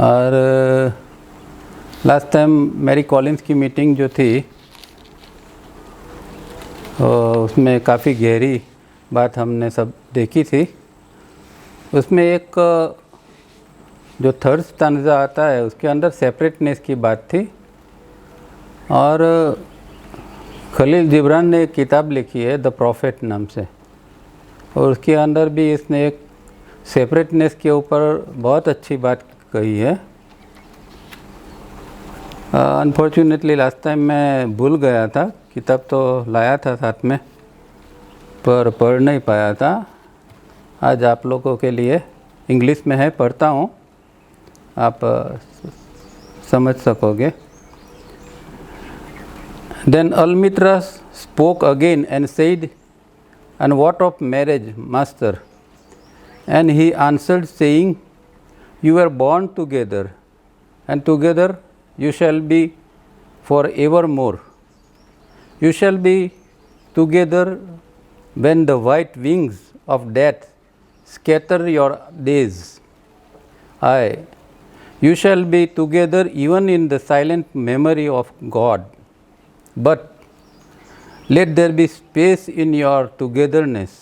और last time Mary Collins की meeting जो थी उसमें काफ़ी गहरी बात हमने सब देखी थी। उसमें एक जो थर्ड स्टैंजा आता है उसके अंदर सेपरेटनेस की बात थी। और खलील जिब्रान ने एक किताब लिखी है द प्रॉफिट नाम से, और उसके अंदर भी इसने एक सेपरेटनेस के ऊपर बहुत अच्छी बात कही है। अनफॉर्चुनेटली लास्ट टाइम मैं भूल गया था, किताब तो लाया था साथ में पर पढ़ नहीं पाया था। आज आप लोगों के लिए इंग्लिश में है, पढ़ता हूँ, आप समझ सकोगे। Then Almitra spoke again and said, And what of marriage, master? And he answered, saying, You were born together, and together you shall be for evermore. You shall be together when the white wings of death scatter your days. Aye, you shall be together even in the silent memory of God. But let there be space in your togetherness.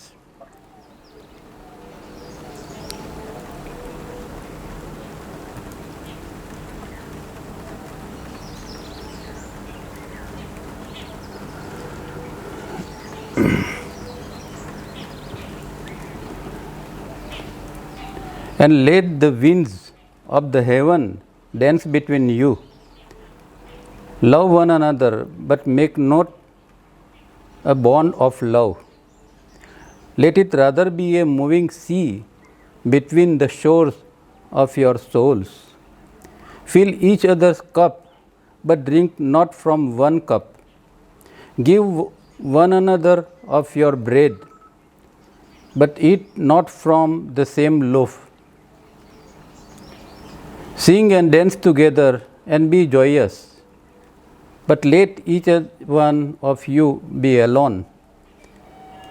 And let the winds of the heaven dance between you. Love one another, but make not a bond of love. Let it rather be a moving sea between the shores of your souls. Fill each other's cup, but drink not from one cup. Give one another of your bread, but eat not from the same loaf. Sing and dance together and be joyous, but let each one of you be alone,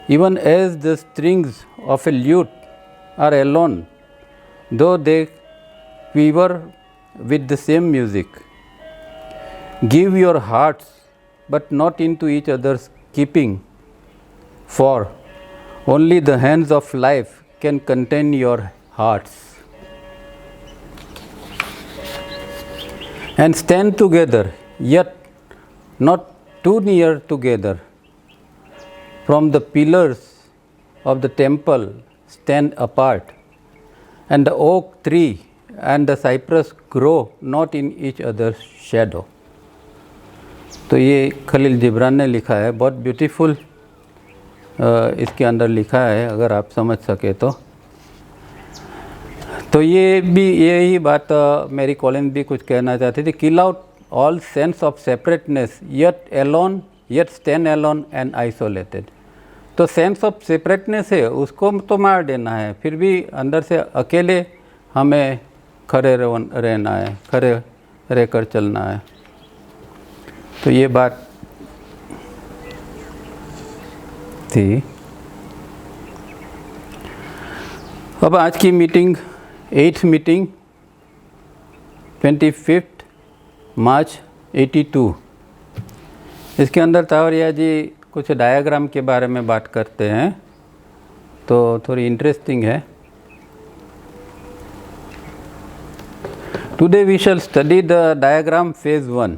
even as the strings of a lute are alone, though they quiver with the same music. Give your hearts, but not into each other's keeping, for only the hands of life can contain your hearts. And stand together, yet not too near together. From the pillars of the temple stand apart, and the oak tree and the cypress grow not in each other's shadow. तो ये खलील जिब्रान ने लिखा है, बहुत beautiful इसके अंदर लिखा है, अगर आप समझ सके तो ये भी यही बात मैरी कॉलिन्स भी कुछ कहना चाहती थी। Kill out all sense of separateness, yet alone, yet stand alone and isolated. तो सेंस ऑफ सेपरेटनेस है उसको तो मार देना है, फिर भी अंदर से अकेले हमें खड़े रहना है, खड़े रहकर चलना है। तो ये बात थी। अब आज की मीटिंग 8th मीटिंग 25 मार्च 82। इसके अंदर तावरिया जी कुछ डायग्राम के बारे में बात करते हैं, तो थोड़ी इंटरेस्टिंग है। Today we shall study the diagram phase 1।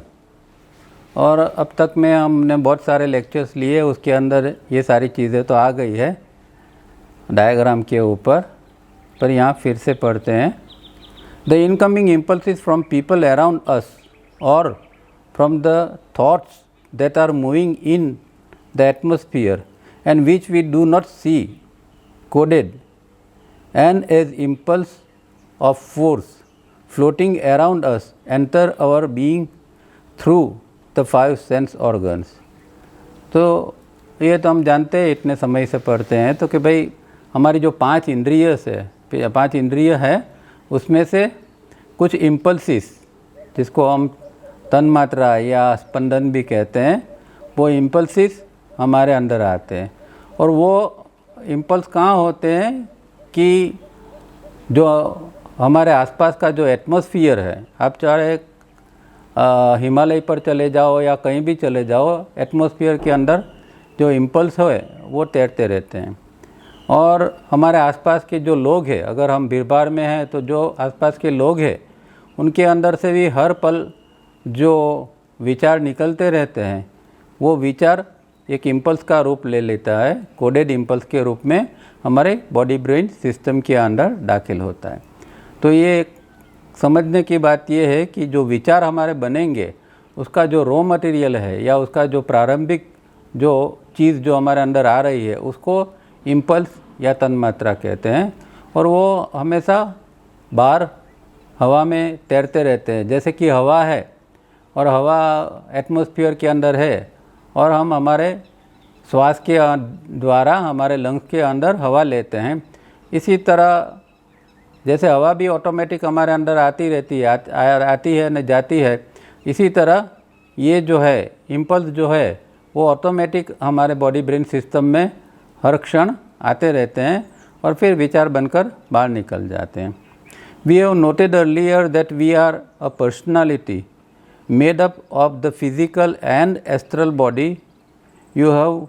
और अब तक में हमने बहुत सारे लेक्चर्स लिए, उसके अंदर ये सारी चीज़ें तो आ गई है डायग्राम के ऊपर, पर यहाँ फिर से पढ़ते हैं। The incoming impulses from people around us और from the thoughts that are moving in the atmosphere and which we do not see coded and as impulse of force floating around us enter our being through the 5 sense organs. तो ये तो हम जानते हैं, इतने समय से पढ़ते हैं, तो कि भाई हमारी जो 5 इंद्रिय है उसमें से कुछ इम्पल्सिस, जिसको हम तन मात्रा या स्पंदन भी कहते हैं, वो इम्पल्सिस हमारे अंदर आते हैं। और वो इम्पल्स कहाँ होते हैं कि जो हमारे आसपास का जो एटमॉस्फियर है, आप चाहे हिमालय पर चले जाओ या कहीं भी चले जाओ, एटमॉस्फियर के अंदर जो इम्पल्स है वो तैरते रहते हैं। और हमारे आसपास के जो लोग हैं, अगर हम भीड़ में हैं तो जो आसपास के लोग हैं उनके अंदर से भी हर पल जो विचार निकलते रहते हैं, वो विचार एक इम्पल्स का रूप ले लेता है, कोडेड इम्पल्स के रूप में हमारे बॉडी ब्रेन सिस्टम के अंदर दाखिल होता है। तो ये समझने की बात ये है कि जो विचार हमारे बनेंगे उसका जो रॉ मटेरियल है या उसका जो प्रारंभिक जो चीज़ जो हमारे अंदर आ रही है उसको इम्पल्स या तन्मात्रा कहते हैं। और वो हमेशा बाहर हवा में तैरते रहते हैं। जैसे कि हवा है और हवा एटमॉस्फेयर के अंदर है और हम हमारे श्वास के द्वारा हमारे लंग्स के अंदर हवा लेते हैं। इसी तरह जैसे हवा भी ऑटोमेटिक हमारे अंदर आती रहती है, आती है न जाती है, इसी तरह ये जो है इम्पल्स जो है वो ऑटोमेटिक हमारे बॉडी ब्रेन सिस्टम में हर क्षण आते रहते हैं और फिर विचार बनकर बाहर निकल जाते हैं। We have noted earlier that we are a personality made up of the physical and astral body. You have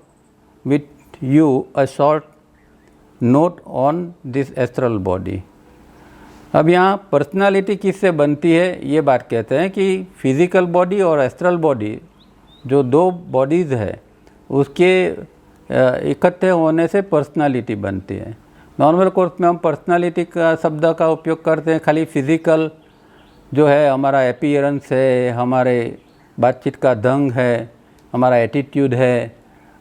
with you a short note on this astral body. अब यहाँ पर्सनालिटी किससे बनती है ये बात कहते हैं कि फिज़िकल बॉडी और एस्ट्रल बॉडी जो दो बॉडीज़ है उसके इकट्ठे होने से पर्सनालिटी बनती है। नॉर्मल कोर्स में हम पर्सनालिटी का शब्द का उपयोग करते हैं खाली फिज़िकल जो है हमारा अपीयरेंस है, हमारे बातचीत का ढंग है, हमारा एटीट्यूड है,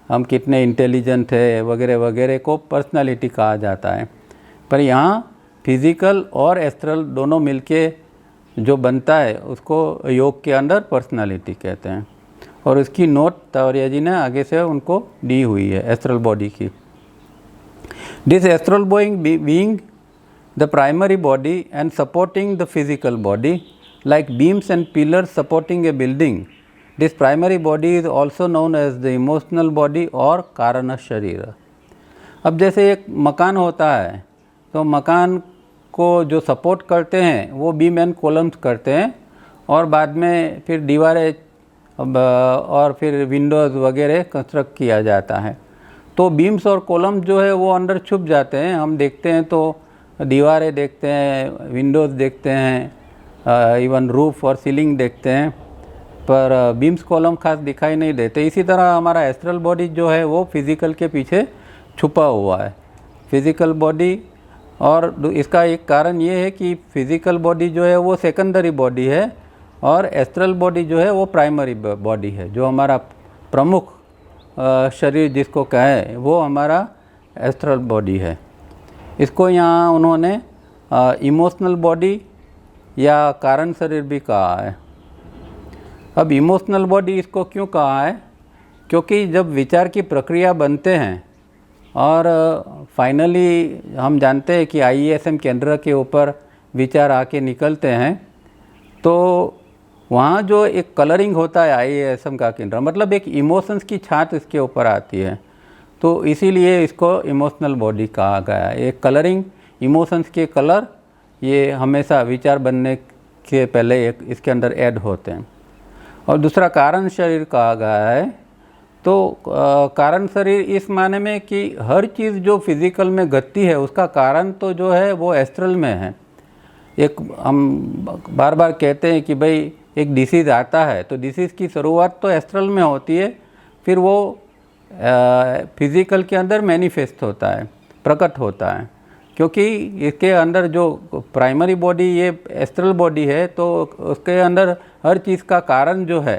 हम कितने इंटेलिजेंट है वगैरह वगैरह को पर्सनालिटी कहा जाता है। पर यहाँ फिज़िकल और एस्ट्रल दोनों मिलके जो बनता है उसको योग के अंदर पर्सनालिटी कहते हैं। और इसकी नोट तावरिया जी ने आगे से उनको दी हुई है एस्ट्रल बॉडी की। This astral being the primary body and supporting the physical body like beams and pillars supporting a building. This primary body is also known as the emotional body और कारण शरीर। अब जैसे एक मकान होता है तो मकान को जो सपोर्ट करते हैं वो बीम एंड कॉलम्स करते हैं और बाद में फिर दीवारें और फिर विंडोज़ वगैरह कंस्ट्रक्ट किया जाता है। तो बीम्स और कॉलम जो है वो अंदर छुप जाते हैं। हम देखते हैं तो दीवारें देखते हैं, विंडोज़ देखते हैं, इवन रूफ और सीलिंग देखते हैं, पर बीम्स कॉलम खास दिखाई नहीं देते। इसी तरह हमारा एस्ट्रल बॉडी जो है वो फिज़िकल के पीछे छुपा हुआ है। फिज़िकल बॉडी, और इसका एक कारण ये है कि फिज़िकल बॉडी जो है वो सेकेंडरी बॉडी है और एस्ट्रल बॉडी जो है वो प्राइमरी बॉडी है। जो हमारा प्रमुख शरीर जिसको कहें वो हमारा एस्ट्रल बॉडी है। इसको यहाँ उन्होंने इमोशनल बॉडी या कारण शरीर भी कहा है। अब इमोशनल बॉडी इसको क्यों कहा है? क्योंकि जब विचार की प्रक्रिया बनते हैं और फाइनली हम जानते हैं कि IESM केंद्र के ऊपर विचार आके निकलते हैं तो वहाँ जो एक कलरिंग होता है IESM का केंद्र, मतलब एक इमोशंस की छाट इसके ऊपर आती है, तो इसीलिए इसको इमोशनल बॉडी कहा गया है। एक कलरिंग, इमोशंस के कलर ये हमेशा विचार बनने के पहले एक इसके अंदर ऐड होते हैं। और दूसरा कारण शरीर कहा गया है। तो कारण शरीर इस माने में कि हर चीज़ जो फिज़िकल में घटती है उसका कारण तो जो है वो एस्ट्रल में है। एक हम बार बार कहते हैं कि भाई एक डिसीज़ आता है तो डिसीज़ की शुरुआत तो एस्ट्रल में होती है, फिर वो फिज़िकल के अंदर मैनिफेस्ट होता है, प्रकट होता है। क्योंकि इसके अंदर जो प्राइमरी बॉडी ये एस्ट्रल बॉडी है तो उसके अंदर हर चीज़ का कारण जो है,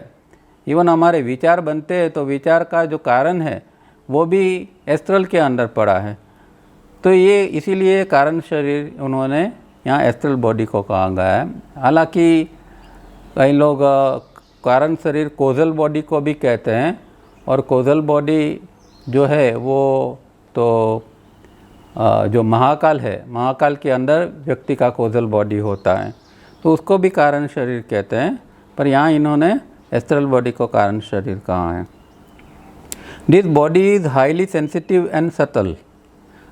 इवन हमारे विचार बनते हैं तो विचार का जो कारण है वो भी एस्ट्रल के अंदर पड़ा है। तो ये इसीलिए कारण शरीर उन्होंने यहाँ एस्ट्रल बॉडी को कहा गया है। हालांकि कई लोग कारण शरीर कोजल बॉडी को भी कहते हैं, और कोजल बॉडी जो है वो तो जो महाकाल है, महाकाल के अंदर व्यक्ति का कोजल बॉडी होता है, तो उसको भी कारण शरीर कहते हैं। पर यहाँ इन्होंने एस्ट्रल बॉडी को कारण शरीर कहा है। This body is highly sensitive and subtle.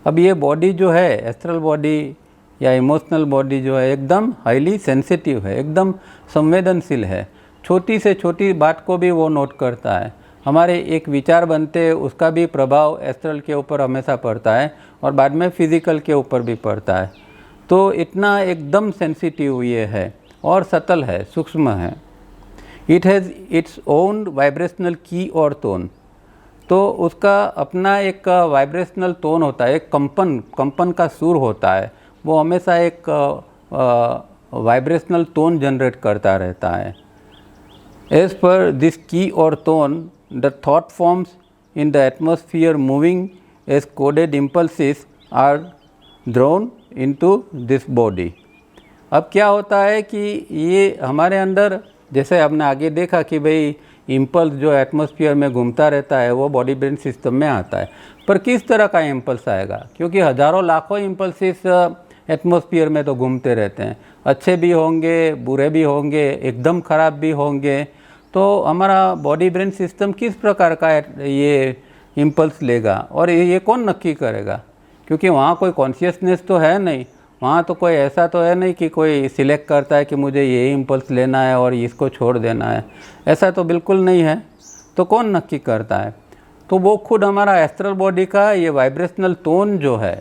अब ये बॉडी जो है एस्ट्रल बॉडी या इमोशनल बॉडी जो है एकदम हाईली सेंसिटिव है, एकदम संवेदनशील है। छोटी से छोटी बात को भी वो नोट करता है। हमारे एक विचार बनते हैं उसका भी प्रभाव एस्ट्रल के ऊपर हमेशा पड़ता है और बाद में फिजिकल के ऊपर भी पड़ता है। तो इतना एकदम सेंसिटिव ये है और सटल है, सूक्ष्म है। It has its own vibrational की और टोन। तो उसका अपना एक वाइब्रेशनल टोन होता है, एक कंपन का सुर होता है। वो हमेशा एक वाइब्रेशनल टोन जनरेट करता रहता है। एज पर दिस की और tone the thought forms in the atmosphere moving as coded impulses are drawn into this body. अब क्या होता है कि ये हमारे अंदर, जैसे हमने आगे देखा कि भाई इम्पल्स जो एटमॉस्फेयर में घूमता रहता है वो बॉडी ब्रेन सिस्टम में आता है, पर किस तरह का इम्पल्स आएगा, क्योंकि हज़ारों लाखों इम्पल्सिस एटमॉस्फेयर में तो घूमते रहते हैं। अच्छे भी होंगे, बुरे भी होंगे, एकदम ख़राब भी होंगे। तो हमारा बॉडी ब्रेन सिस्टम किस प्रकार का ये इम्पल्स लेगा और ये कौन नक्की करेगा, क्योंकि वहाँ कोई कॉन्शियसनेस तो है नहीं। वहाँ तो कोई ऐसा तो है नहीं कि कोई सिलेक्ट करता है कि मुझे ये इम्पल्स लेना है और इसको छोड़ देना है, ऐसा तो बिल्कुल नहीं है। तो कौन नक्की करता है? तो वो खुद हमारा एस्ट्रल बॉडी का ये वाइब्रेशनल टोन जो है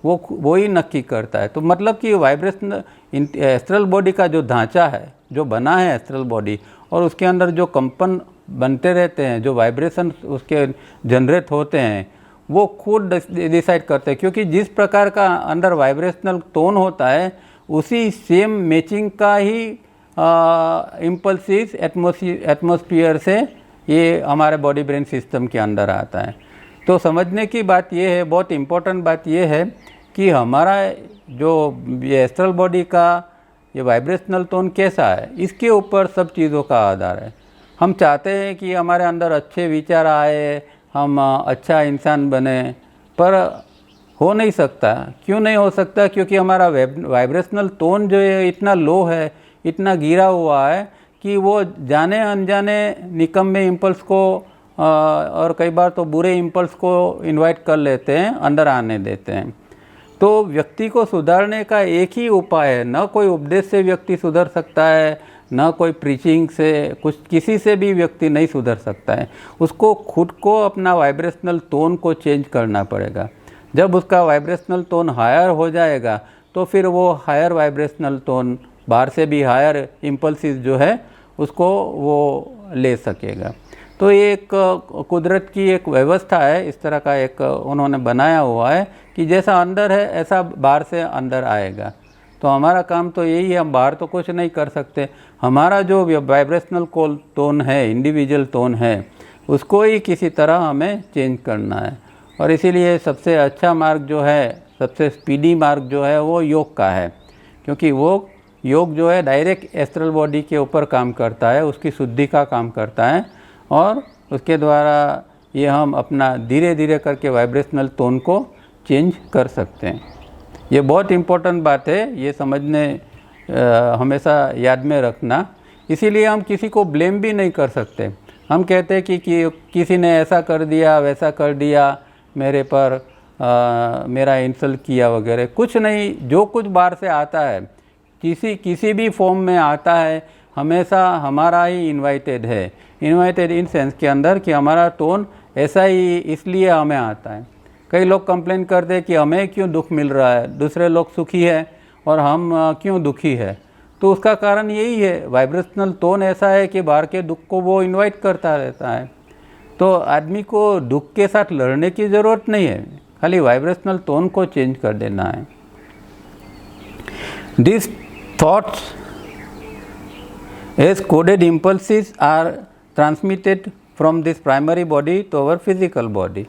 वो ही नक्की करता है। तो मतलब कि वाइब्रेशनल एस्ट्रल बॉडी का जो ढांचा है, जो बना है एस्ट्रल बॉडी, और उसके अंदर जो कंपन बनते रहते हैं, जो वाइब्रेशन उसके जनरेट होते हैं, वो खुद डिसाइड करते हैं। क्योंकि जिस प्रकार का अंदर वाइब्रेशनल टोन होता है उसी सेम मैचिंग का ही इम्पल्सिस एटमॉस्फियर से ये हमारे बॉडी ब्रेन सिस्टम के अंदर आता है। तो समझने की बात ये है, बहुत इम्पोर्टेंट बात ये है कि हमारा जो ये एस्ट्रल बॉडी का ये वाइब्रेशनल टोन कैसा है, इसके ऊपर सब चीज़ों का आधार है। हम चाहते हैं कि हमारे अंदर अच्छे विचार आए, हम अच्छा इंसान बने, पर हो नहीं सकता। क्यों नहीं हो सकता? क्योंकि हमारा वाइब्रेशनल टोन जो है इतना लो है, इतना गिरा हुआ है कि वो जाने अनजाने निकम्मे इम्पल्स को और कई बार तो बुरे इम्पल्स को इनवाइट कर लेते हैं, अंदर आने देते हैं। तो व्यक्ति को सुधारने का एक ही उपाय है, न कोई उपदेश से व्यक्ति सुधर सकता है, न कोई प्रीचिंग से, कुछ किसी से भी व्यक्ति नहीं सुधर सकता है। उसको खुद को अपना वाइब्रेशनल टोन को चेंज करना पड़ेगा। जब उसका वाइब्रेशनल टोन हायर हो जाएगा तो फिर वो हायर वाइब्रेशनल टोन, बाहर से भी हायर इम्पल्सिस जो है उसको वो ले सकेगा। तो ये एक कुदरत की एक व्यवस्था है, इस तरह का एक उन्होंने बनाया हुआ है कि जैसा अंदर है ऐसा बाहर से अंदर आएगा। तो हमारा काम तो यही है, हम बाहर तो कुछ नहीं कर सकते। हमारा जो वाइब्रेशनल टोन है, इंडिविजुअल टोन है, उसको ही किसी तरह हमें चेंज करना है। और इसीलिए सबसे अच्छा मार्ग जो है, सबसे स्पीडी मार्ग जो है वो योग का है, क्योंकि वो योग जो है डायरेक्ट एस्ट्रल बॉडी के ऊपर काम करता है, उसकी शुद्धि का काम करता है, और उसके द्वारा ये हम अपना धीरे धीरे करके वाइब्रेशनल टोन को चेंज कर सकते हैं। ये बहुत इम्पोर्टेंट बात है, ये समझने हमेशा याद में रखना। इसीलिए हम किसी को ब्लेम भी नहीं कर सकते। हम कहते हैं कि किसी ने ऐसा कर दिया, वैसा कर दिया, मेरे पर मेरा इंसल्ट किया वगैरह, कुछ नहीं। जो कुछ बाहर से आता है, किसी भी फॉर्म में आता है, हमेशा हमारा ही इन्वाइटेड है। इन्वाइटेड इन सेंस के अंदर कि हमारा टोन ऐसा ही इसलिए हमें आता है। कई लोग कंप्लेन करते हैं कि हमें क्यों दुख मिल रहा है, दूसरे लोग सुखी है और हम क्यों दुखी है। तो उसका कारण यही है, वाइब्रेशनल टोन ऐसा है कि बाहर के दुख को वो इन्वाइट करता रहता है। तो आदमी को दुख के साथ लड़ने की ज़रूरत नहीं है, खाली वाइब्रेशनल टोन को चेंज कर देना है। This thoughts as coded impulses are transmitted from this primary body to our physical body.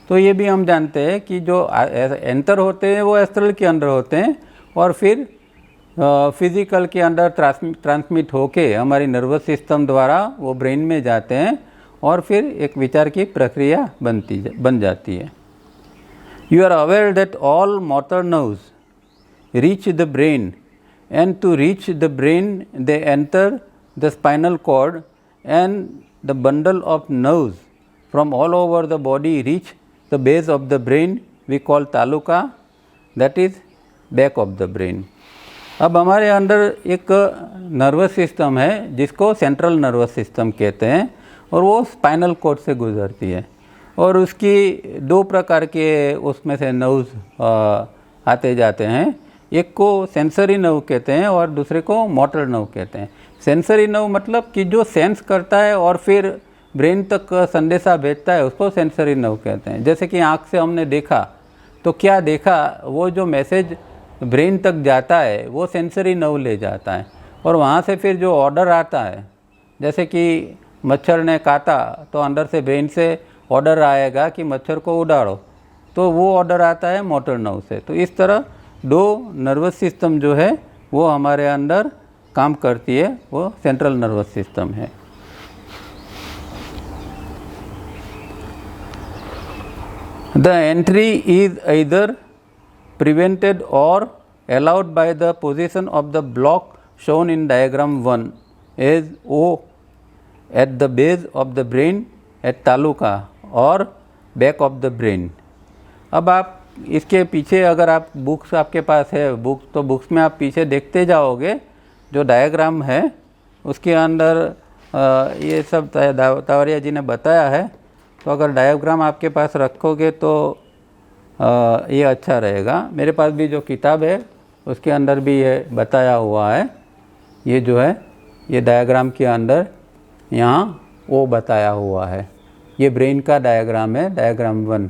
तो ये भी हम जानते हैं कि जो एंटर होते हैं वो एस्ट्रल के अंदर होते हैं और फिर फिज़िकल के अंदर ट्रांसमिट होके हमारी नर्वस सिस्टम द्वारा वो ब्रेन में जाते हैं और फिर एक विचार की प्रक्रिया बन जाती है। You are aware that all motor nerves reach the brain and to reach the brain they enter the spinal cord and the bundle of nerves from all over the body reach the base of the brain we call taluka, that is back of the brain. अब हमारे अंदर एक nervous system है जिसको central nervous system कहते हैं, और वो स्पाइनल कॉर्ड से गुजरती है, और उसकी दो प्रकार के उसमें से नर्व्स आते जाते हैं। एक को सेंसरी नर्व कहते हैं और दूसरे को मोटर नर्व कहते हैं। सेंसरी नर्व मतलब कि जो सेंस करता है और फिर ब्रेन तक संदेशा भेजता है, उसको सेंसरी नर्व कहते हैं। जैसे कि आँख से हमने देखा तो क्या देखा, वो जो मैसेज ब्रेन तक जाता है वो सेंसरी नर्व ले जाता है, और वहाँ से फिर जो ऑर्डर आता है, जैसे कि मच्छर ने काटा तो अंदर से ब्रेन से ऑर्डर आएगा कि मच्छर को उड़ाओ, तो वो ऑर्डर आता है मोटर नर्व से। तो इस तरह दो नर्वस सिस्टम जो है वो हमारे अंदर काम करती है, वो सेंट्रल नर्वस सिस्टम है। The entry is either prevented or allowed by the position of the block shown in diagram 1 as O at the base of the brain at taluka और back of the brain। अब आप इसके पीछे अगर आप books आपके पास है books, तो बुक्स में आप पीछे देखते जाओगे जो डायग्राम है उसके अंदर ये सब तावरिया जी ने बताया है। तो अगर डायग्राम आपके पास रखोगे तो ये अच्छा रहेगा। मेरे पास भी जो किताब है उसके अंदर भी ये बताया हुआ है। ये जो है ये डायग्राम के अंदर यहाँ वो बताया हुआ है। ये ब्रेन का डायग्राम है, डायग्राम 1,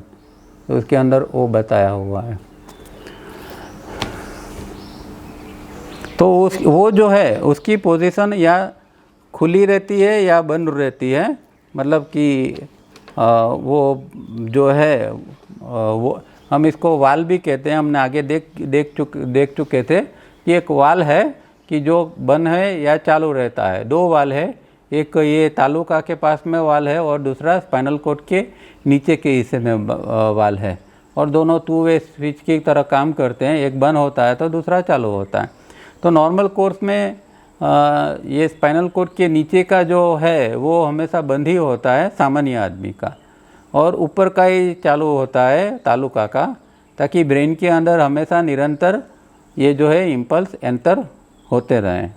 तो उसके अंदर वो बताया हुआ है। तो वो जो है उसकी पोजीशन या खुली रहती है या बंद रहती है, मतलब कि वो जो है वो हम इसको वाल भी कहते हैं। हमने आगे देख चुके थे कि एक वाल है कि जो बंद है या चालू रहता है। दो वाल है, एक ये तालुका के पास में वाल है और दूसरा स्पाइनल कॉर्ड के नीचे के हिस्से में वाल है, और दोनों टू वे स्विच की तरह काम करते हैं। एक बंद होता है तो दूसरा चालू होता है। तो नॉर्मल कोर्स में ये स्पाइनल कॉर्ड के नीचे का जो है वो हमेशा बंद ही होता है सामान्य आदमी का, और ऊपर का ही चालू होता है तालुका का, ताकि ब्रेन के अंदर हमेशा निरंतर ये जो है इम्पल्स एंटर होते रहें।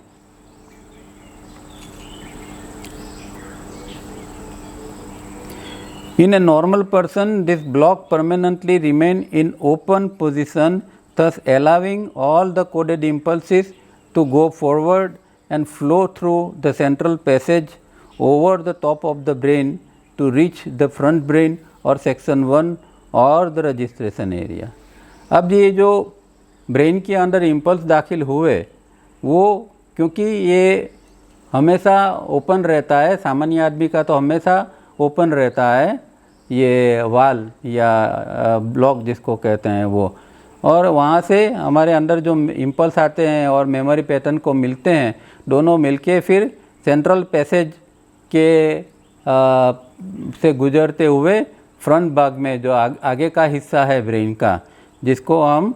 In a normal person, this block permanently remain in open position, thus allowing all the coded impulses to go forward and flow through the central passage over the top of the brain to reach the front brain or section 1 और the registration area. अब ये जो brain के अंदर impulse दाखिल हुए वो क्योंकि ये हमेशा ओपन रहता है, सामान्य आदमी का तो हमेशा ओपन रहता है ये वाल या ब्लॉक जिसको कहते हैं वो, और वहाँ से हमारे अंदर जो इम्पल्स आते हैं और मेमोरी पैटर्न को मिलते हैं, दोनों मिलके फिर सेंट्रल पैसेज के से गुजरते हुए फ्रंट भाग में जो आगे का हिस्सा है ब्रेन का, जिसको हम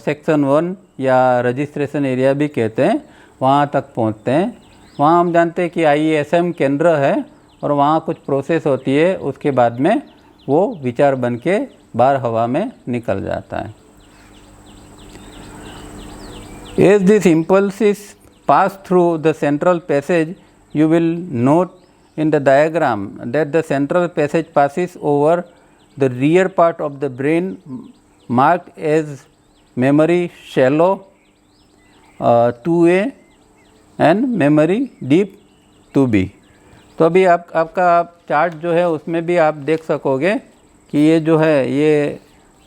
सेक्शन 1 या रजिस्ट्रेशन एरिया भी कहते हैं, वहाँ तक पहुँचते हैं। वहाँ हम जानते हैं कि IESM केंद्र है और वहाँ कुछ प्रोसेस होती है, उसके बाद में वो विचार बन के बाहर हवा में निकल जाता है। As this impulses pass through the central passage, you will note in the diagram that the central passage passes over the rear part of the brain marked as memory shallow 2A and memory deep 2B। तो अभी आपका chart जो है उसमें भी आप देख सकोगे कि ये जो है ये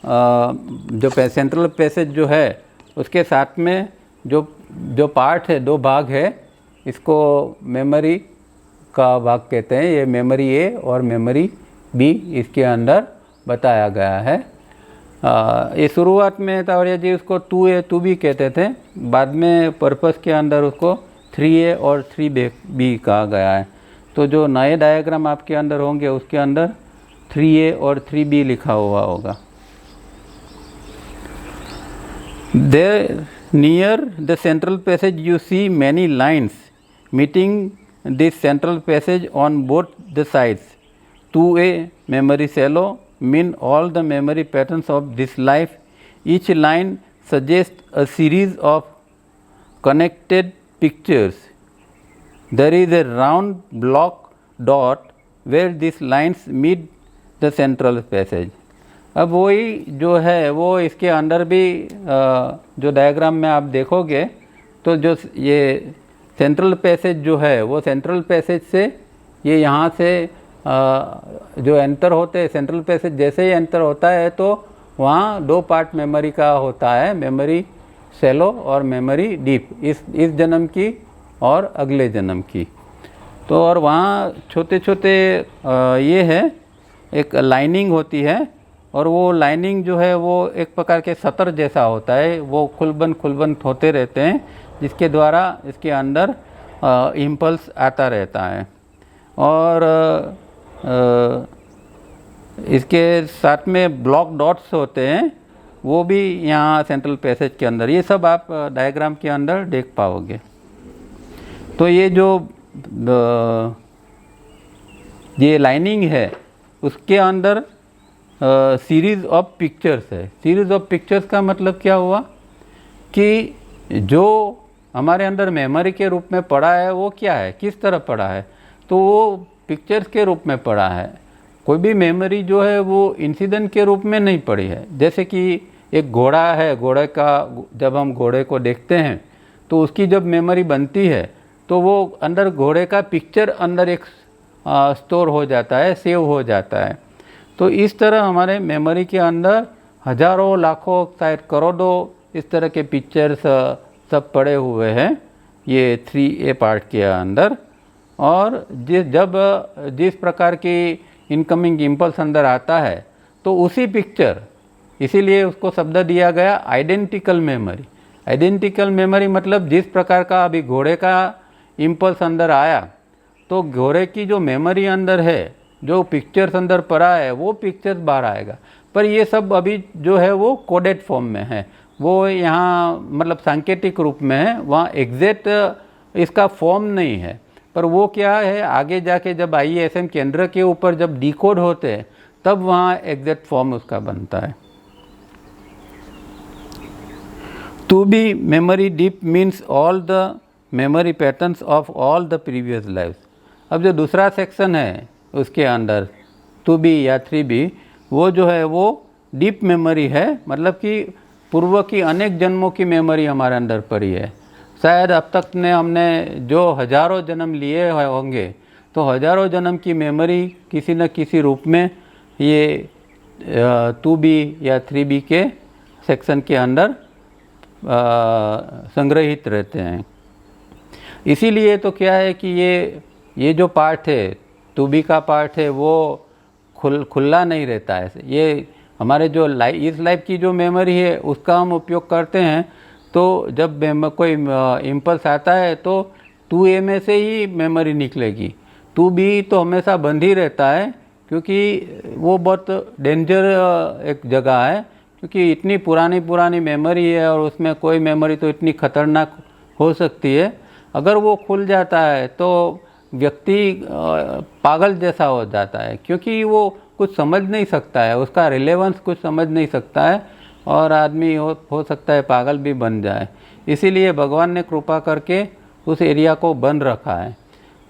जो सेंट्रल पैसेज जो है उसके साथ में जो पार्ट है, दो भाग है, इसको मेमोरी का भाग कहते हैं। ये मेमोरी ए और मेमोरी बी इसके अंदर बताया गया है। ये शुरुआत में तावरिया जी उसको 2A 2B कहते थे, बाद में पर्पस के अंदर उसको 3A और 3B कहा गया है। तो जो नए डायग्राम आपके अंदर होंगे उसके अंदर 3A और 3B लिखा हुआ होगा। There near the central passage you see many lines meeting this central passage on both the sides. 2A memory shallow mean all the memory patterns of this life. Each line suggests a series of connected pictures. There is a round block dot where these lines meet the central passage. अब वही जो है वो इसके अंदर भी जो diagram में आप देखोगे तो जो ये सेंट्रल पैसेज जो है वो सेंट्रल पैसेज से ये यहाँ से जो एंटर होते हैं, सेंट्रल पैसेज जैसे ही एंटर होता है तो वहाँ दो पार्ट मेमोरी का होता है, मेमोरी शैलो और मेमोरी डीप, इस जन्म की और अगले जन्म की। तो और वहाँ छोटे छोटे ये है एक लाइनिंग होती है और वो लाइनिंग जो है वो एक प्रकार के सतर जैसा होता है, वो खुलबंद होते रहते हैं जिसके द्वारा इसके अंदर इम्पल्स आता रहता है। और इसके साथ में ब्लॉक डॉट्स होते हैं वो भी यहाँ सेंट्रल पैसेज के अंदर, ये सब आप डायग्राम के अंदर देख पाओगे। तो ये जो ये लाइनिंग है उसके अंदर सीरीज़ ऑफ पिक्चर्स है। सीरीज़ ऑफ पिक्चर्स का मतलब क्या हुआ कि जो हमारे अंदर मेमोरी के रूप में पड़ा है वो क्या है, किस तरह पड़ा है, तो वो पिक्चर्स के रूप में पड़ा है। कोई भी मेमोरी जो है वो इंसिडेंट के रूप में नहीं पड़ी है। जैसे कि एक घोड़ा है, घोड़े का जब हम घोड़े को देखते हैं तो उसकी जब मेमोरी बनती है तो वो अंदर घोड़े का पिक्चर अंदर एक स्टोर हो जाता है, सेव हो जाता है। तो इस तरह हमारे मेमोरी के अंदर हजारों लाखों शायद करोड़ों इस तरह के पिक्चर्स सब पड़े हुए हैं ये 3A पार्ट के अंदर। और जिस प्रकार की इनकमिंग इम्पल्स अंदर आता है तो उसी पिक्चर, इसीलिए उसको शब्द दिया गया आइडेंटिकल मेमोरी। आइडेंटिकल मेमोरी मतलब जिस प्रकार का अभी घोड़े का इम्पल्स अंदर आया तो घोड़े की जो मेमोरी अंदर है, जो पिक्चर्स अंदर पड़ा है वो पिक्चर्स बाहर आएगा। पर ये सब अभी जो है वो कोडेड फॉर्म में है, वो यहाँ मतलब सांकेतिक रूप में है, वहाँ एग्जैक्ट इसका फॉर्म नहीं है। पर वो क्या है, आगे जाके जब IESM केंद्र के ऊपर जब डिकोड होते हैं तब वहाँ एग्जैक्ट फॉर्म उसका बनता है। To be memory deep means all the memory patterns of all the previous lives। अब जो दूसरा सेक्शन है उसके अंदर 2B या 3B वो जो है वो डीप मेमोरी है, मतलब कि पूर्व की अनेक जन्मों की मेमोरी हमारे अंदर पड़ी है। शायद अब तक ने हमने जो हजारों जन्म लिए होंगे तो हजारों जन्म की मेमोरी किसी न किसी रूप में ये 2B या 3B के सेक्शन के अंदर संग्रहित रहते हैं। इसीलिए तो क्या है कि ये जो पार्ट है 2B का पार्ट है वो खुला नहीं रहता है। ये हमारे जो इस लाइफ की जो मेमोरी है उसका हम उपयोग करते हैं। तो जब कोई इम्पल्स आता है तो 2A में से ही मेमोरी निकलेगी। 2B तो हमेशा बंद ही रहता है क्योंकि वो बहुत डेंजर एक जगह है, क्योंकि इतनी पुरानी मेमोरी है और उसमें कोई मेमोरी तो इतनी खतरनाक हो सकती है। अगर वो खुल जाता है तो व्यक्ति पागल जैसा हो जाता है, क्योंकि वो कुछ समझ नहीं सकता है, उसका रिलेवेंस कुछ समझ नहीं सकता है और आदमी हो सकता है पागल भी बन जाए। इसीलिए भगवान ने कृपा करके उस एरिया को बंद रखा है।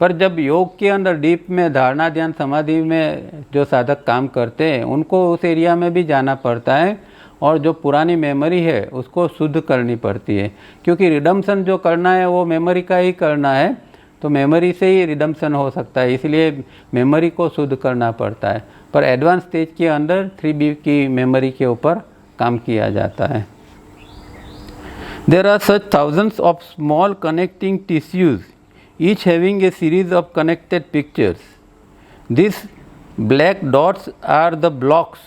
पर जब योग के अंदर डीप में धारणा ध्यान समाधि में जो साधक काम करते हैं उनको उस एरिया में भी जाना पड़ता है और जो पुरानी मेमोरी है उसको शुद्ध करनी पड़ती है, क्योंकि रिडम्पशन जो करना है वो मेमोरी का ही करना है। तो मेमोरी से ही रिडम्पशन हो सकता है, इसलिए मेमोरी को शुद्ध करना पड़ता है। पर एडवांस स्टेज के अंदर 3B की मेमोरी के ऊपर काम किया जाता है। There are such thousands of small connecting tissues, each having a series of connected pictures. These black dots are the blocks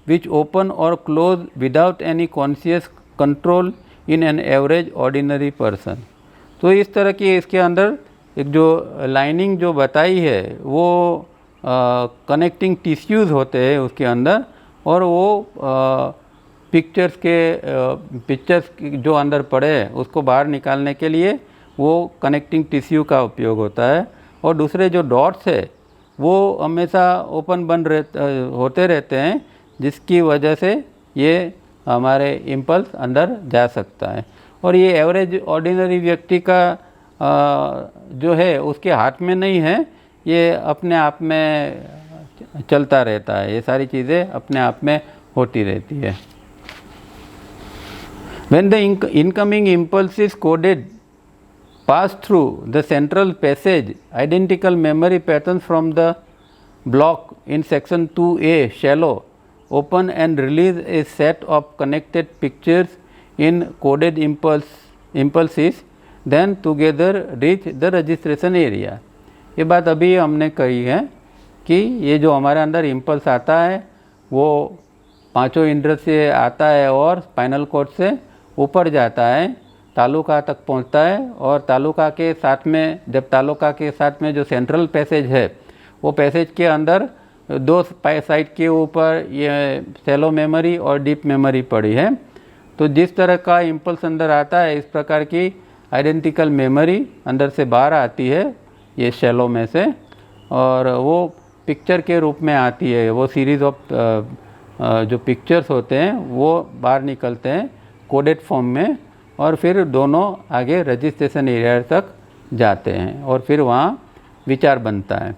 which open or close without any conscious control in an average ordinary person। तो इस तरह की इसके अंदर एक जो lining जो बताई है वो कनेक्टिंग टिश्यूज़ होते हैं उसके अंदर, और वो पिक्चर्स जो अंदर पड़े हैं उसको बाहर निकालने के लिए वो कनेक्टिंग टिश्यू का उपयोग होता है। और दूसरे जो डॉट्स है वो हमेशा ओपन बंद होते रहते हैं, जिसकी वजह से ये हमारे इम्पल्स अंदर जा सकता है। और ये एवरेज ऑर्डिनरी व्यक्ति का जो है उसके हाथ में नहीं है, ये अपने आप में चलता रहता है, ये सारी चीज़ें अपने आप में होती रहती है। When the incoming impulse is coded pass through the central passage, identical memory patterns from the block in section 2A shallow open and release a set of connected pictures in coded impulses, then together reach the registration area। ये बात अभी हमने कही है कि ये जो हमारे अंदर इम्पल्स आता है वो पांचों इंद्र से आता है और स्पाइनल कॉर्ड से ऊपर जाता है, तालुका तक पहुंचता है, और तालुका के साथ में, जब तालुका के साथ में जो सेंट्रल पैसेज है, वो पैसेज के अंदर दो साइड के ऊपर ये सेलो मेमोरी और डीप मेमोरी पड़ी है। तो जिस तरह का इम्पल्स अंदर आता है, इस प्रकार की आइडेंटिकल मेमोरी अंदर से बाहर आती है ये शैलो में से, और वो पिक्चर के रूप में आती है। वो सीरीज़ ऑफ जो पिक्चर्स होते हैं वो बाहर निकलते हैं कोडेड फॉर्म में, और फिर दोनों आगे रजिस्ट्रेशन एरिया तक जाते हैं और फिर वहाँ विचार बनता है।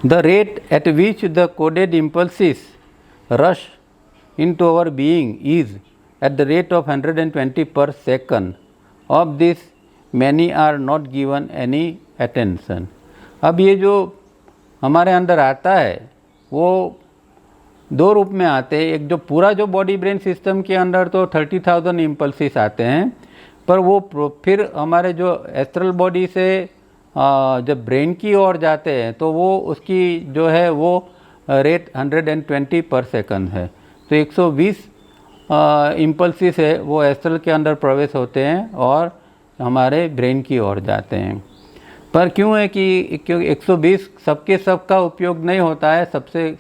The rate at which the coded impulses rush into our being is at the rate of 120 per second. Of this, many are not given any attention. अब ये जो हमारे अंदर आता है वो दो रूप में आते हैं। एक जो पूरा जो बॉडी ब्रेन सिस्टम के अंदर तो 30,000 इम्पल्सिस आते हैं, पर वो फिर हमारे जो एस्ट्रल बॉडी से जब ब्रेन की ओर जाते हैं तो वो उसकी जो है वो रेट 120 पर सेकंड है। तो 120 इम्पल्सिस है वो एस्ट्रल के अंदर प्रवेश होते हैं और हमारे ब्रेन की ओर जाते हैं। पर क्यों है कि क्योंकि 120 सबके सबका उपयोग नहीं होता है,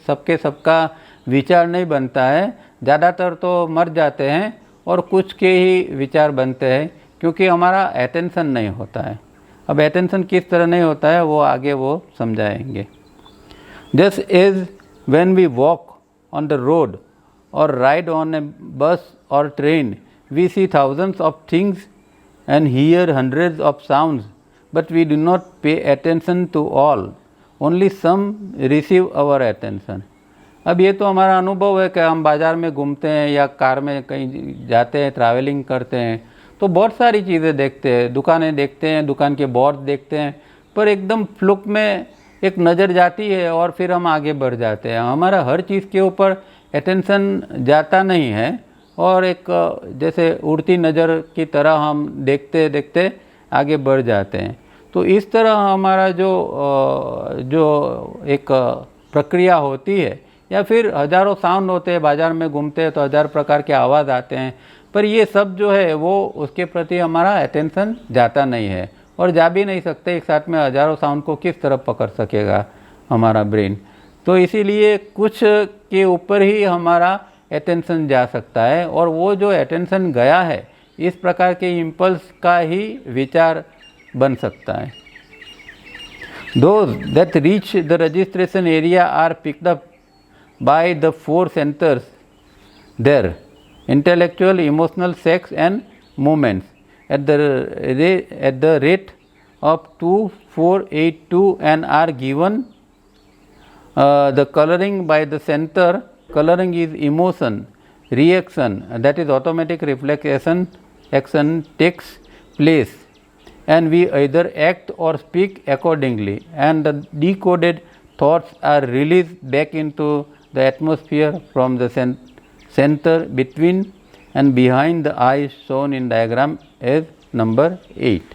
सबके सबका विचार नहीं बनता है। ज़्यादातर तो मर जाते हैं और कुछ के ही विचार बनते हैं, क्योंकि हमारा अटेंशन नहीं होता है। अब अटेंशन किस तरह नहीं होता है वो आगे वो समझाएंगे। Just as when we walk on the road or ride on a bus or train, we see thousands of things and hear hundreds of sounds, but we do not pay attention to all. Only some receive our attention. अब ये तो हमारा अनुभव है कि हम बाज़ार में घूमते हैं या कार में कहीं जाते हैं, ट्रैवलिंग करते हैं, तो बहुत सारी चीज़ें देखते हैं, दुकानें देखते हैं, दुकान के बोर्ड देखते हैं, पर एकदम फ्लुक में एक नज़र जाती है और फिर हम आगे बढ़ जाते हैं। हमारा हर चीज़ के ऊपर अटेंशन जाता नहीं है और एक जैसे उड़ती नज़र की तरह हम देखते देखते आगे बढ़ जाते हैं। तो इस तरह हमारा जो एक प्रक्रिया होती है, या फिर हज़ारों साउंड होते हैं, बाज़ार में घूमते हैं तो हज़ार प्रकार के आवाज़ आते हैं, पर ये सब जो है वो उसके प्रति हमारा अटेंशन जाता नहीं है और जा भी नहीं सकते। एक साथ में हज़ारों साउंड को किस तरह पकड़ सकेगा हमारा ब्रेन। तो इसीलिए कुछ के ऊपर ही हमारा अटेंशन जा सकता है, और वो जो अटेंशन गया है इस प्रकार के इम्पल्स का ही विचार बन सकता है। Those that reach the registration area are picked up by the four centers there: intellectual, emotional, sex and movements at the rate of 2482 and are given the coloring by the center. Coloring is emotion, reaction, that is automatic reflection action takes place, and we either act or speak accordingly, and the decoded thoughts are released back into the atmosphere from the center between and behind the eyes shown in diagram as number 8।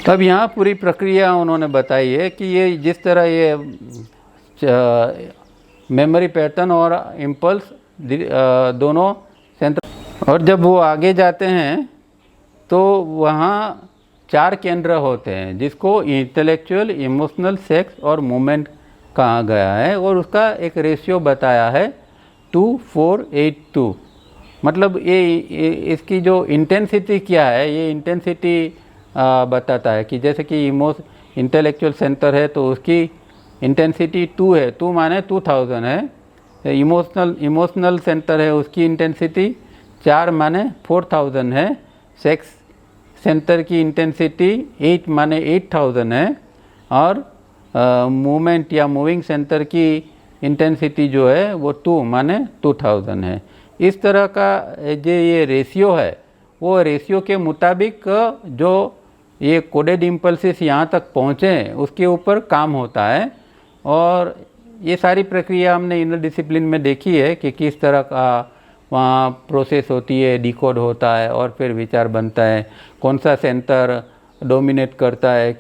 तब यहाँ पूरी प्रक्रिया उन्होंने बताई है कि ये जिस तरह ये मेमोरी पैटर्न और इम्पल्स दोनों सेंटर, और जब वो आगे जाते हैं तो वहाँ 4 केंद्र होते हैं जिसको इंटेलेक्चुअल, इमोशनल, सेक्स और मूवमेंट कहा गया है, और उसका एक रेशियो बताया है 2482। मतलब ये इसकी जो इंटेंसिटी क्या है, ये इंटेंसिटी बताता है कि जैसे कि इंटेलेक्चुअल सेंटर है तो उसकी इंटेंसिटी 2 है, 2 माने 2000 है, इमोशनल सेंटर है उसकी इंटेंसिटी 4 माने 4000 है, सेक्स सेंटर की इंटेंसिटी 8 माने 8000 है, और मूवमेंट या मूविंग सेंटर की इंटेंसिटी जो है वो 2 माने 2000 है। इस तरह का जो ये रेशियो है वो रेशियो के मुताबिक जो ये कोडेड इम्पल्सिस यहाँ तक पहुँचे उसके ऊपर काम होता है। और ये सारी प्रक्रिया हमने इनर डिसिप्लिन में देखी है कि किस तरह का वहाँ प्रोसेस होती है, डिकोड होता है और फिर विचार बनता है, कौन सा सेंटर डोमिनेट करता है,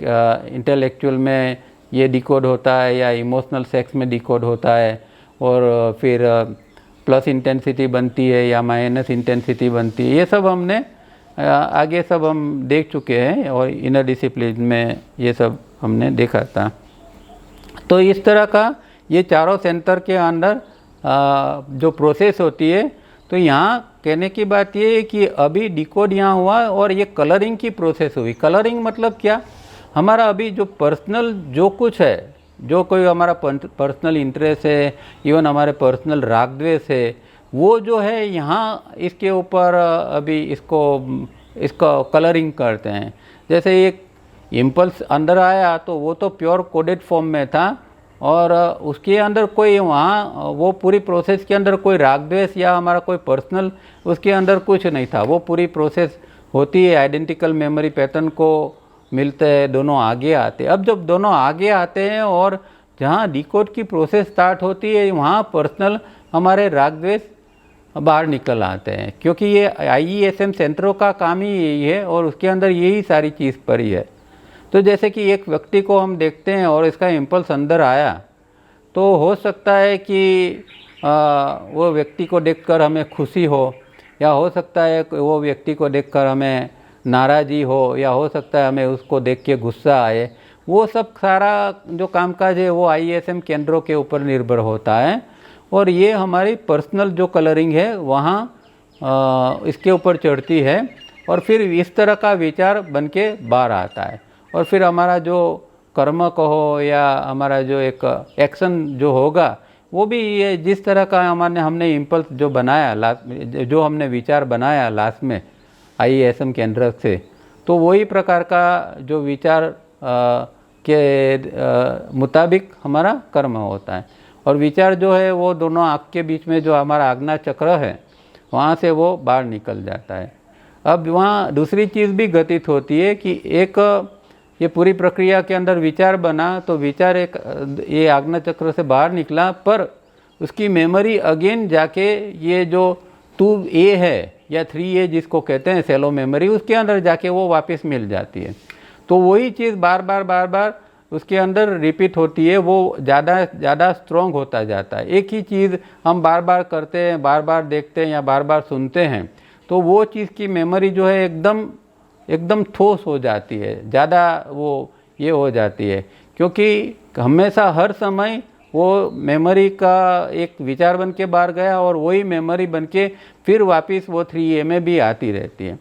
इंटेलेक्चुअल में ये डिकोड होता है या इमोशनल सेक्स में डिकोड होता है, और फिर प्लस इंटेंसिटी बनती है या माइनस इंटेंसिटी बनती है। ये सब हमने आगे सब हम देख चुके हैं और इनर डिसिप्लिन में ये सब हमने देखा था। तो इस तरह का ये चारों सेंटर के अंदर जो प्रोसेस होती है, तो यहाँ कहने की बात ये है कि अभी डिकोड यहाँ हुआ और ये कलरिंग की प्रोसेस हुई। कलरिंग मतलब क्या, हमारा अभी जो पर्सनल जो कुछ है, जो कोई हमारा पर्सनल इंटरेस्ट है, इवन हमारे पर्सनल राग द्वेष है, वो जो है यहाँ इसके ऊपर अभी इसको कलरिंग करते हैं। जैसे एक इम्पल्स अंदर आया तो वो तो प्योर कोडेड फॉर्म में था और उसके अंदर कोई वहाँ वो पूरी प्रोसेस के अंदर कोई राग द्वेष या हमारा कोई पर्सनल उसके अंदर कुछ नहीं था। वो पूरी प्रोसेस होती है, आइडेंटिकल मेमोरी पैटर्न को मिलते हैं, दोनों आगे आते हैं। अब जब दोनों आगे आते हैं और जहाँ डिकोड की प्रोसेस स्टार्ट होती है वहाँ पर्सनल हमारे राग द्वेष बाहर निकल आते हैं, क्योंकि ये IESM सेंटरों का काम ही यही है और उसके अंदर यही सारी चीज़ पड़ी है। तो जैसे कि एक व्यक्ति को हम देखते हैं और इसका इम्पल्स अंदर आया, तो हो सकता है कि वो व्यक्ति को देखकर हमें खुशी हो, या हो सकता है वो व्यक्ति को देखकर हमें नाराज़ी हो, या हो सकता है हमें उसको देख के गुस्सा आए। वो सब सारा जो कामकाज है वो IESM केंद्रों के ऊपर निर्भर होता है और ये हमारी पर्सनल जो कलरिंग है वहाँ इसके ऊपर चढ़ती है और फिर इस तरह का विचार बन के बाहर आता है। और फिर हमारा जो कर्म कहो या हमारा जो एक एक्शन जो होगा वो भी ये जिस तरह का हमने इम्पल्स जो बनाया जो हमने विचार बनाया लास्ट में IESM केंद्र से, तो वही प्रकार का जो विचार के मुताबिक हमारा कर्म होता है। और विचार जो है वो दोनों आँख के बीच में जो हमारा आज्ञा चक्र है वहाँ से वो बाहर निकल जाता है। अब वहाँ दूसरी चीज़ भी घटित होती है कि एक ये पूरी प्रक्रिया के अंदर विचार बना, तो विचार एक ये आज्ञा चक्र से बाहर निकला, पर उसकी मेमोरी अगेन जाके ये जो 2A है या 3A जिसको कहते हैं सेलो मेमोरी, उसके अंदर जाके वो वापस मिल जाती है। तो वही चीज़ बार बार उसके अंदर रिपीट होती है, वो ज़्यादा स्ट्रॉन्ग होता जाता है। एक ही चीज़ हम बार बार करते हैं, बार बार देखते हैं या बार बार सुनते हैं, तो वो चीज़ की मेमोरी जो है एकदम ठोस हो जाती है, ज़्यादा वो ये हो जाती है, क्योंकि हमेशा हर समय वो मेमोरी का एक विचार बन के बाहर गया और वही मेमोरी बन के फिर वापस वो 3A में भी आती रहती है।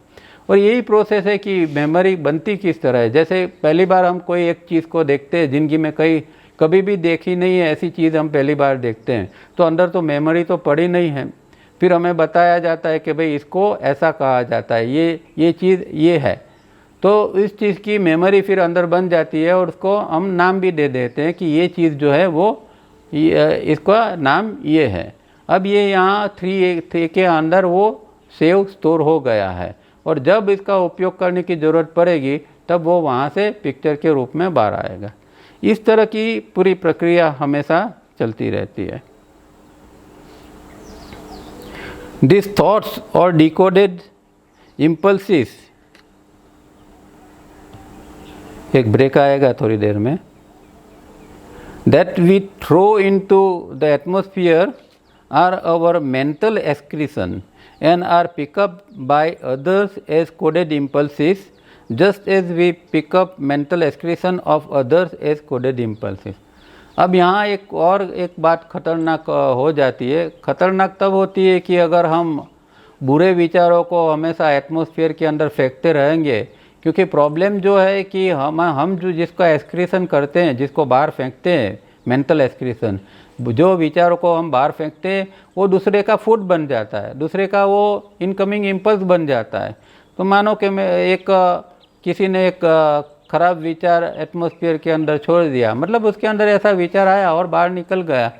और यही प्रोसेस है कि मेमोरी बनती किस तरह है। जैसे पहली बार हम कोई एक चीज़ को देखते हैं, ज़िंदगी में कभी भी देखी नहीं है ऐसी चीज़ हम पहली बार देखते हैं, तो अंदर तो मेमोरी तो पड़ी नहीं है। फिर हमें बताया जाता है कि भाई इसको ऐसा कहा जाता है, ये चीज़ ये है, तो इस चीज़ की मेमोरी फिर अंदर बन जाती है और उसको हम नाम भी दे देते हैं कि ये चीज़ जो है वो इसका नाम ये है। अब ये यहाँ 3A के अंदर वो सेव स्टोर हो गया है और जब इसका उपयोग करने की ज़रूरत पड़ेगी तब वो वहाँ से पिक्चर के रूप में बाहर आएगा। इस तरह की पूरी प्रक्रिया हमेशा चलती रहती है। These thoughts or decoded impulses, एक ब्रेक आएगा थोड़ी देर में, that we throw into the atmosphere are our mental excretion and are picked up by others as coded impulses, just as we pick up mental excretion of others as coded impulses. अब यहाँ एक बात खतरनाक हो जाती है। खतरनाक तब होती है कि अगर हम बुरे विचारों को हमेशा एटमॉस्फेयर के अंदर फेंकते रहेंगे, क्योंकि प्रॉब्लम जो है कि हम जो जिसका एक्सक्रीशन करते हैं, जिसको बाहर फेंकते हैं, मेंटल एक्सक्रीशन, जो विचारों को हम बाहर फेंकते हैं वो दूसरे का फूड बन जाता है, दूसरे का वो इनकमिंग इम्पल्स बन जाता है। तो मानो कि किसी ने एक खराब विचार एटमॉस्फेयर के अंदर छोड़ दिया, मतलब उसके अंदर ऐसा विचार आया और बाहर निकल गया,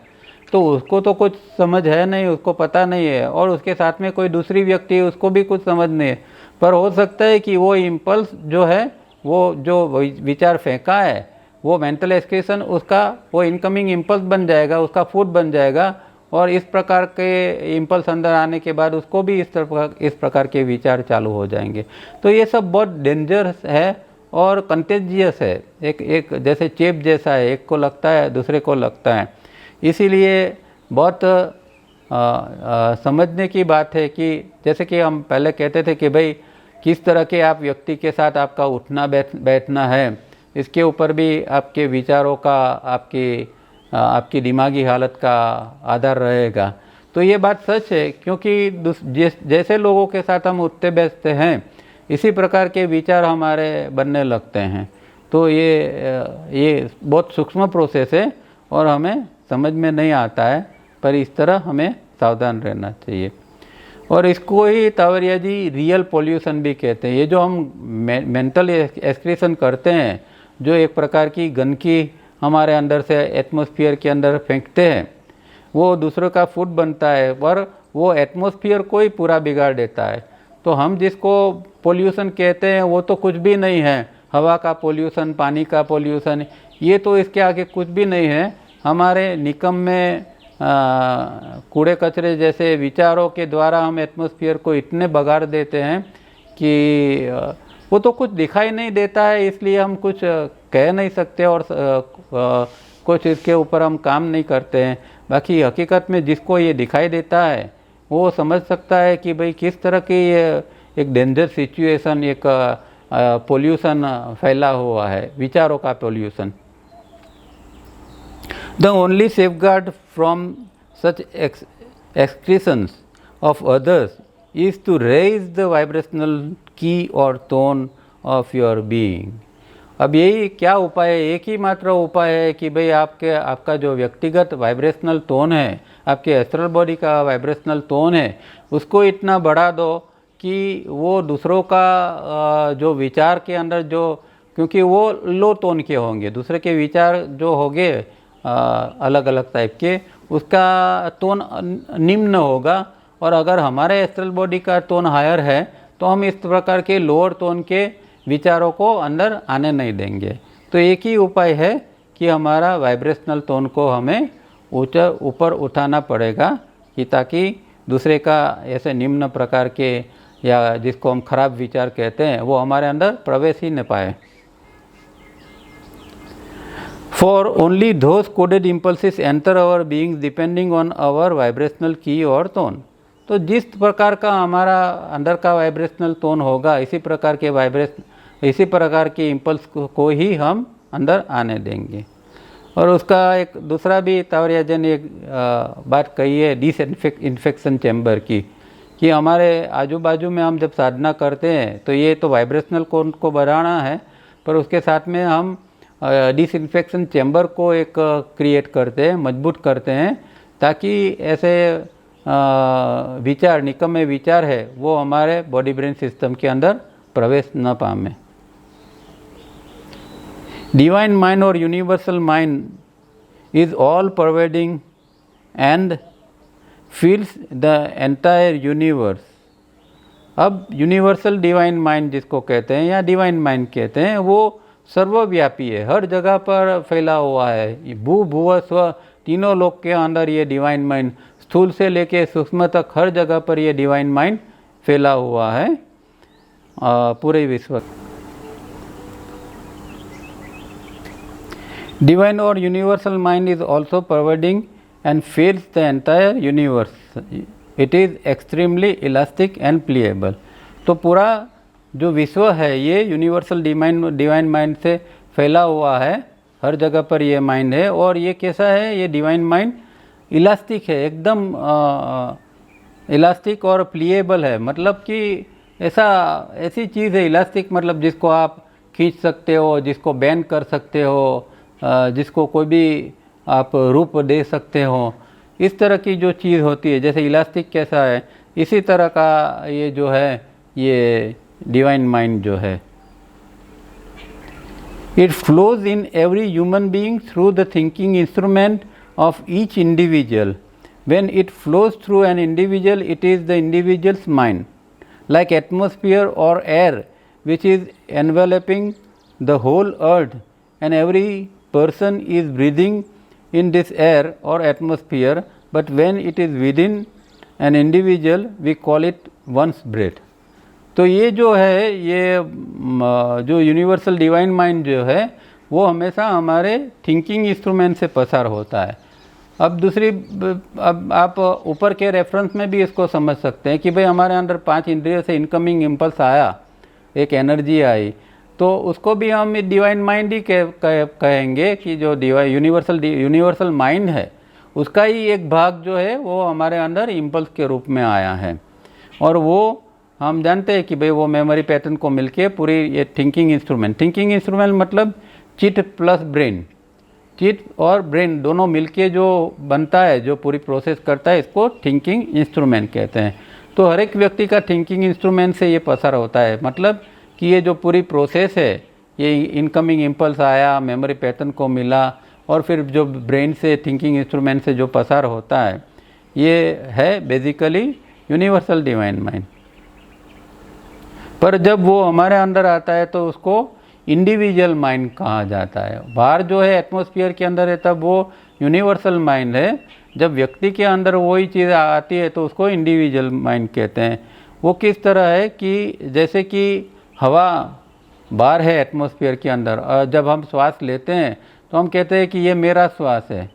तो उसको तो कुछ समझ है नहीं, उसको पता नहीं है, और उसके साथ में कोई दूसरी व्यक्ति है उसको भी कुछ समझ नहीं है। पर हो सकता है कि वो इम्पल्स जो है, वो जो विचार फेंका है, वो मेंटल एक्सक्रीशन उसका वो इनकमिंग इम्पल्स बन जाएगा, उसका फूड बन जाएगा, और इस प्रकार के इम्पल्स अंदर आने के बाद उसको भी इस प्रकार के विचार चालू हो जाएंगे। तो ये सब बहुत डेंजरस है और कंटेजियस है, एक जैसे चेप जैसा है, एक को लगता है दूसरे को लगता है। इसीलिए बहुत समझने की बात है कि जैसे कि हम पहले कहते थे कि भाई किस तरह के आप व्यक्ति के साथ आपका उठना बैठना है, इसके ऊपर भी आपके विचारों का, आपकी दिमागी हालत का आधार रहेगा। तो ये बात सच है, क्योंकि जैसे लोगों के साथ हम उठते बैठते हैं इसी प्रकार के विचार हमारे बनने लगते हैं। तो ये बहुत सूक्ष्म प्रोसेस है और हमें समझ में नहीं आता है, पर इस तरह हमें सावधान रहना चाहिए। और इसको ही तावरिया जी रियल पोल्यूशन भी कहते हैं। ये जो हम मेंटल एक्सक्रीशन करते हैं, जो एक प्रकार की गंदगी हमारे अंदर से एटमॉस्फेयर के अंदर फेंकते हैं, वो दूसरों का फूड बनता है, पर वो एटमॉस्फेयर को ही पूरा बिगाड़ देता है। तो हम जिसको पोल्यूशन कहते हैं वो तो कुछ भी नहीं है, हवा का पोल्यूशन, पानी का पोल्यूशन, ये तो इसके आगे कुछ भी नहीं है। हमारे निकम्मे कूड़े कचरे जैसे विचारों के द्वारा हम एटमॉस्फेयर को इतने बगाड़ देते हैं कि वो तो कुछ दिखाई नहीं देता है, इसलिए हम कुछ कह नहीं सकते और कुछ इसके ऊपर हम काम नहीं करते हैं। बाकी हकीकत में जिसको ये दिखाई देता है वो समझ सकता है कि भाई किस तरह की एक डेंजर सिचुएशन, एक पोल्यूशन फैला हुआ है, विचारों का pollution. The only safeguard from such excretions of others is to raise the vibrational key or tone of your being. अब यही क्या उपाय है? एक ही मात्र उपाय है कि भाई आपका जो व्यक्तिगत वाइब्रेशनल टोन है, आपके एस्ट्रल बॉडी का वाइब्रेशनल टोन है, उसको इतना बढ़ा दो कि वो दूसरों का जो विचार के अंदर क्योंकि वो लो टोन के होंगे, दूसरे के विचार जो होंगे अलग अलग टाइप के, उसका टोन निम्न होगा। और अगर हमारे एस्ट्रल बॉडी का टोन हायर है तो हम इस प्रकार के लोअर टोन के विचारों को अंदर आने नहीं देंगे। तो एक ही उपाय है कि हमारा वाइब्रेशनल टोन को हमें ऊपर उठाना पड़ेगा, कि ताकि दूसरे का ऐसे निम्न प्रकार के या जिसको हम खराब विचार कहते हैं वो हमारे अंदर प्रवेश ही न पाए। For only those coded impulses enter our beings depending on our vibrational key और tone। तो जिस प्रकार का हमारा अंदर का वाइब्रेशनल टोन होगा, इसी प्रकार के इम्पल्स को ही हम अंदर आने देंगे। और उसका एक दूसरा भी तावरिया जी ने एक बात कही है डिसइंफेक्शन चैम्बर की, कि हमारे आजू बाजू में हम जब साधना करते हैं तो ये तो वाइब्रेशनल कोण को बढ़ाना है, पर उसके साथ में हम डिसइंफेक्शन चैम्बर को एक क्रिएट करते हैं, मजबूत करते हैं, ताकि ऐसे विचार, निकम्मे विचार है, वो हमारे बॉडी ब्रेन सिस्टम के अंदर प्रवेश न पाए। डिवाइन माइंड और universal mind is all pervading and feels the entire universe. अब यूनिवर्सल डिवाइन माइंड जिसको कहते हैं या डिवाइन माइंड कहते हैं, वो सर्वव्यापी है, हर जगह पर फैला हुआ है। भू भुव स्व तीनों लोक के अंदर ये डिवाइन माइंड, स्थूल से लेके सूक्ष्म तक हर जगह पर ये डिवाइन माइंड फैला हुआ है पूरे विश्व। Divine or universal mind is also pervading and feels the entire universe. It is extremely elastic and pliable. तो पूरा जो विश्व है ये यूनिवर्सल डिवाइन माइंड से फैला हुआ है, हर जगह पर ये माइंड है। और ये कैसा है? ये डिवाइन माइंड इलास्टिक है, एकदम इलास्टिक और प्लीएबल है। मतलब कि ऐसी चीज़ है इलास्टिक, मतलब जिसको आप खींच सकते हो, जिसको बेंड कर सकते हो, जिसको कोई भी आप रूप दे सकते हो। इस तरह की जो चीज़ होती है, जैसे इलास्टिक कैसा है, इसी तरह का ये जो है ये डिवाइन माइंड जो है। It flows in every human being through the thinking instrument of each individual. When it flows through an individual, it is the individual's mind, like atmosphere or air, which is enveloping the whole earth, and every person is breathing in this air or atmosphere, but when it is within an individual, we call it one's breath. तो ये जो है, ये जो universal divine mind जो है वो हमेशा हमारे थिंकिंग इंस्ट्रूमेंट से पसार होता है। अब दूसरी, अब आप ऊपर के रेफरेंस में भी इसको समझ सकते हैं कि भाई हमारे अंदर 5 इंद्रियों से इनकमिंग इम्पल्स आया, एक एनर्जी आई, तो उसको भी हम डिवाइन माइंड ही कहेंगे कि जो यूनिवर्सल माइंड है उसका ही एक भाग जो है वो हमारे अंदर इम्पल्स के रूप में आया है। और वो हम जानते हैं कि भाई वो मेमोरी पैटर्न को मिलके पूरी ये थिंकिंग इंस्ट्रूमेंट मतलब चिट प्लस ब्रेन, चिट और ब्रेन दोनों मिलके जो बनता है, जो पूरी प्रोसेस करता है, इसको थिंकिंग इंस्ट्रूमेंट कहते हैं। तो हर एक व्यक्ति का थिंकिंग इंस्ट्रूमेंट से ये पसार होता है, मतलब कि ये जो पूरी प्रोसेस है, ये इनकमिंग इम्पल्स आया, मेमोरी पैटर्न को मिला और फिर जो ब्रेन से थिंकिंग इंस्ट्रूमेंट से जो पसार होता है, ये है बेसिकली यूनिवर्सल डिवाइन माइंड। पर जब वो हमारे अंदर आता है तो उसको इंडिविजुअल माइंड कहा जाता है। बाहर जो है एटमॉस्फेयर के अंदर है तब वो यूनिवर्सल माइंड है, जब व्यक्ति के अंदर वही चीज़ आती है तो उसको इंडिविजुअल माइंड कहते हैं। वो किस तरह है कि जैसे कि हवा बाहर है एटमॉस्फेयर के अंदर, और जब हम श्वास लेते हैं तो हम कहते हैं कि ये मेरा श्वास है।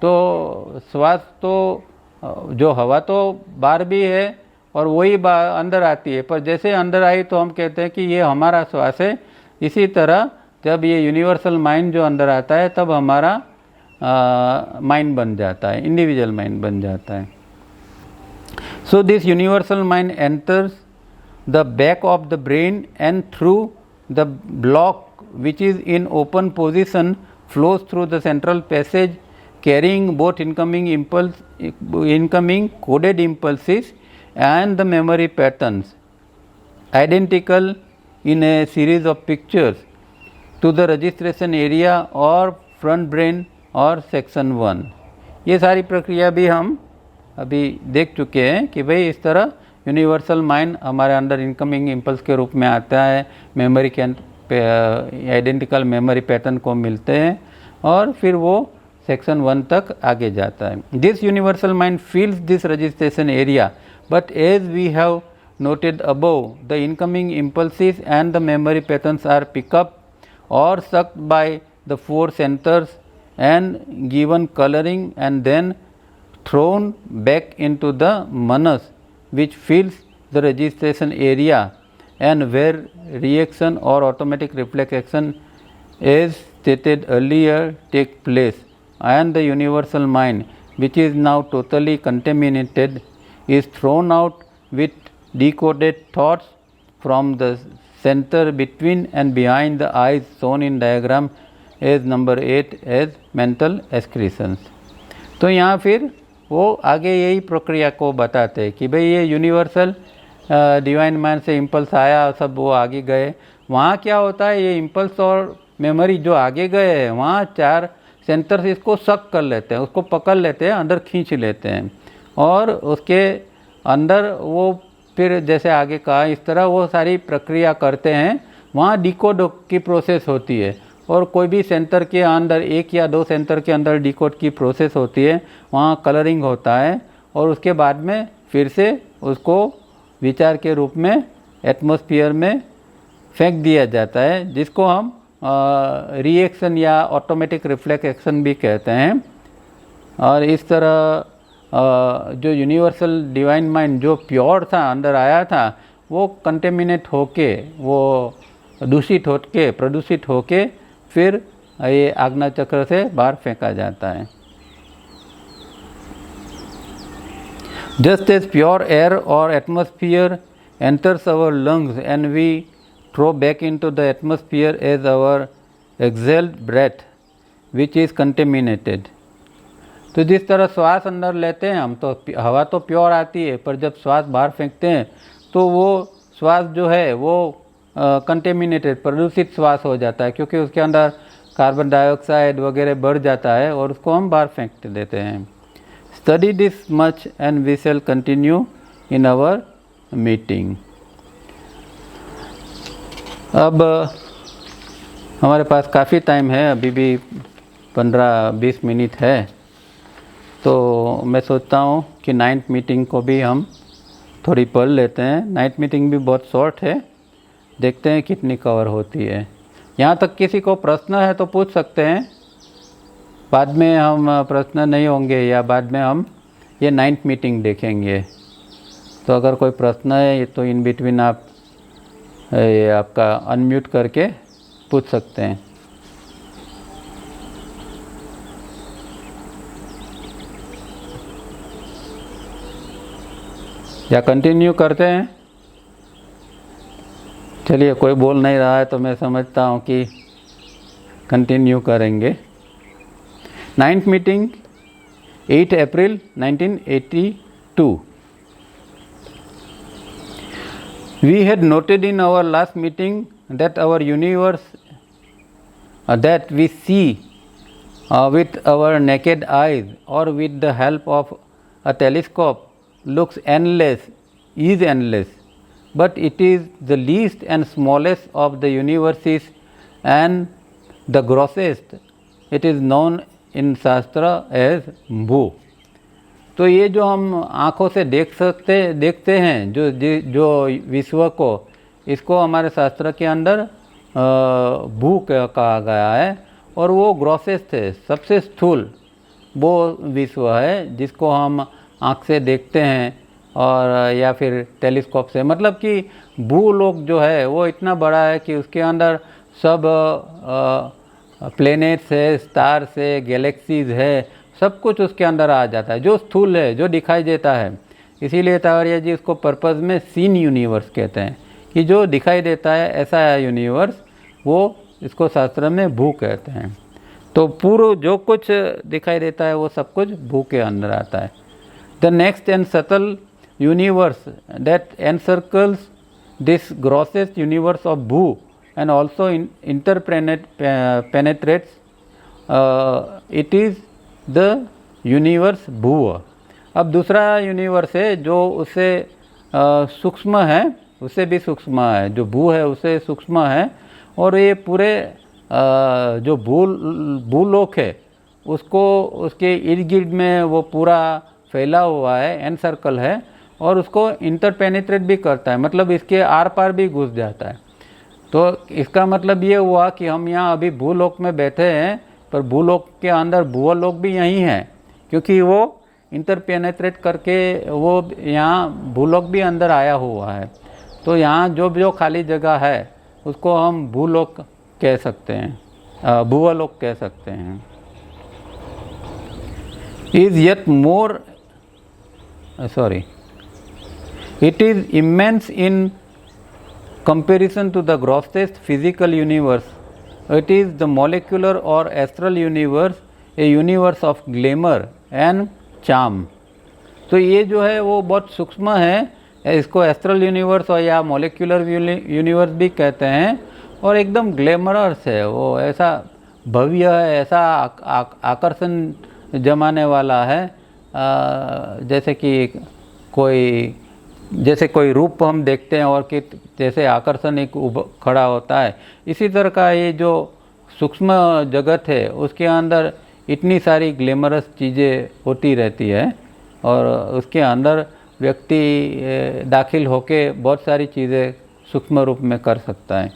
तो श्वास तो जो हवा तो बाहर भी है और वही अंदर आती है, पर जैसे अंदर आई तो हम कहते हैं कि ये हमारा श्वास है। इसी तरह जब ये यूनिवर्सल माइंड जो अंदर आता है तब हमारा माइंड बन जाता है, इंडिविजुअल माइंड बन जाता है। So this universal mind enters the back of the brain and through the block which is in open position flows through the central passage carrying both incoming coded impulses and the memory patterns identical in a series of pictures to the registration area or front brain or section 1। ये सारी प्रक्रिया भी हम अभी देख चुके हैं कि भाई इस तरह यूनिवर्सल माइंड हमारे अंदर इनकमिंग इम्पल्स के रूप में आता है, मेमोरी के आइडेंटिकल मेमोरी पैटर्न को मिलते हैं और फिर वो सेक्शन 1 तक आगे जाता है। This universal mind feels this registration area, but as we have noted above, the incoming impulses and the memory patterns are picked up or sucked by the 4 centers and given coloring and then thrown back into the manas, which fills the registration area and where reaction or automatic reflex action as stated earlier take place, and the universal mind, which is now totally contaminated, is thrown out with decoded thoughts from the center between and behind the eyes shown in diagram as number 8 as mental excretions। तो यहाँ फिर वो आगे यही प्रक्रिया को बताते हैं कि भाई ये यूनिवर्सल डिवाइन माइंड से इम्पल्स आया, सब वो आगे गए, वहाँ क्या होता है, ये इम्पल्स और मेमोरी जो आगे गए हैं वहाँ 4 सेंटर्स इसको सक कर लेते हैं, उसको पकड़ लेते हैं, अंदर खींच लेते हैं और उसके अंदर वो फिर जैसे आगे कहा इस तरह वो सारी प्रक्रिया करते हैं। वहाँ डिकोड की प्रोसेस होती है और कोई भी सेंटर के अंदर 1 या 2 सेंटर के अंदर डिकोड की प्रोसेस होती है, वहाँ कलरिंग होता है और उसके बाद में फिर से उसको विचार के रूप में एटमॉस्फेयर में फेंक दिया जाता है, जिसको हम रिएक्शन या ऑटोमेटिक रिफ्लेक्स एक्शन भी कहते हैं। और इस तरह जो यूनिवर्सल डिवाइन माइंड जो प्योर था, अंदर आया था, वो कंटेमिनेट होके, वो दूषित होके, प्रदूषित होके फिर ये आज्ञा चक्र से बाहर फेंका जाता है। जस्ट एज प्योर एयर और atmosphere enters our lungs and we throw back into the atmosphere as our exhaled breath which is contaminated, तो जिस तरह श्वास अंदर लेते हैं हम तो हवा तो प्योर आती है, पर जब श्वास बाहर फेंकते हैं तो वो श्वास जो है वो कंटेमिनेटेड प्रदूषित श्वास हो जाता है, क्योंकि उसके अंदर कार्बन डाइऑक्साइड वगैरह बढ़ जाता है और उसको हम बाहर फेंक देते हैं। Study this much and we shall continue in our meeting. अब हमारे पास काफ़ी टाइम है, अभी भी 15-20 मिनट है, तो मैं सोचता हूँ कि 9th मीटिंग को भी हम थोड़ी पढ़ लेते हैं। 9th मीटिंग भी बहुत शॉर्ट है, देखते हैं कितनी कवर होती है। यहाँ तक किसी को प्रश्न है तो पूछ सकते हैं, बाद में हम प्रश्न नहीं होंगे या बाद में हम ये 9th मीटिंग देखेंगे। तो अगर कोई प्रश्न है तो इन बिटवीन आप ये आपका अनम्यूट करके पूछ सकते हैं। या कंटिन्यू करते हैं? चलिए, कोई बोल नहीं रहा है तो मैं समझता हूँ कि कंटिन्यू करेंगे। 9th meeting 8 April 1982। We had noted in our last meeting that our universe that we see with our naked eyes or with the help of a telescope looks endless, is endless, but it is the least and smallest of the universes and the grossest. It is known in Shastra as Bhu. तो ये जो हम आँखों से देखते हैं जो विश्व को, इसको हमारे शास्त्र के अंदर भू कहा गया है, और वो ग्रॉसेस्ट है, सबसे स्थूल वो विश्व है जिसको हम आँख से देखते हैं और या फिर टेलीस्कोप से। मतलब कि भूलोक जो है वो इतना बड़ा है कि उसके अंदर सब प्लैनेट्स है, स्टार्स है, गैलेक्सीज है, सब कुछ उसके अंदर आ जाता है, जो स्थूल है, जो दिखाई देता है। इसीलिए तावरिया जी उसको पर्पस में सीन यूनिवर्स कहते हैं, कि जो दिखाई देता है ऐसा है यूनिवर्स, वो इसको शास्त्र में भू कहते हैं। तो पूरा जो कुछ दिखाई देता है वो सब कुछ भू के अंदर आता है। The next and subtle universe that encircles this grossest universe of bhu and also penetrates it is the universe bhu. अब दूसरा यूनिवर्स है जो उससे सूक्ष्म है, उससे भी सूक्ष्म है, जो भू है उससे सूक्ष्म है, और ये पूरे जो भूलोक है उसको उसके इर्द गिर्द में वो पूरा फैला हुआ है, एन सर्कल है, और उसको इंटरपेनिट्रेट भी करता है, मतलब इसके आर पार भी घुस जाता है। तो इसका मतलब ये हुआ कि हम यहाँ अभी भूलोक में बैठे हैं, पर भूलोक के अंदर भूलोक भी यही है, क्योंकि वो इंटरपेनिट्रेट करके वो यहाँ भूलोक भी अंदर आया हुआ है। तो यहाँ जो खाली जगह है उसको हम भूलोक कह सकते हैं, भूलोक कह सकते हैं। Is yet more it is immense in comparison to the grossest physical universe. It is the molecular or astral universe, a universe of glamour and charm. तो ये जो है वो बहुत सूक्ष्म है, इसको एस्ट्रल यूनिवर्स और या मोलिकुलर यूनिवर्स भी कहते हैं, और एकदम ग्लैमरस है, वो ऐसा भव्य है, ऐसा आकर्षण जमाने वाला है, जैसे कि कोई रूप हम देखते हैं और कि जैसे आकर्षण एक खड़ा होता है, इसी तरह का ये जो सूक्ष्म जगत है उसके अंदर इतनी सारी ग्लैमरस चीज़ें होती रहती है, और उसके अंदर व्यक्ति दाखिल होके बहुत सारी चीज़ें सूक्ष्म रूप में कर सकता है।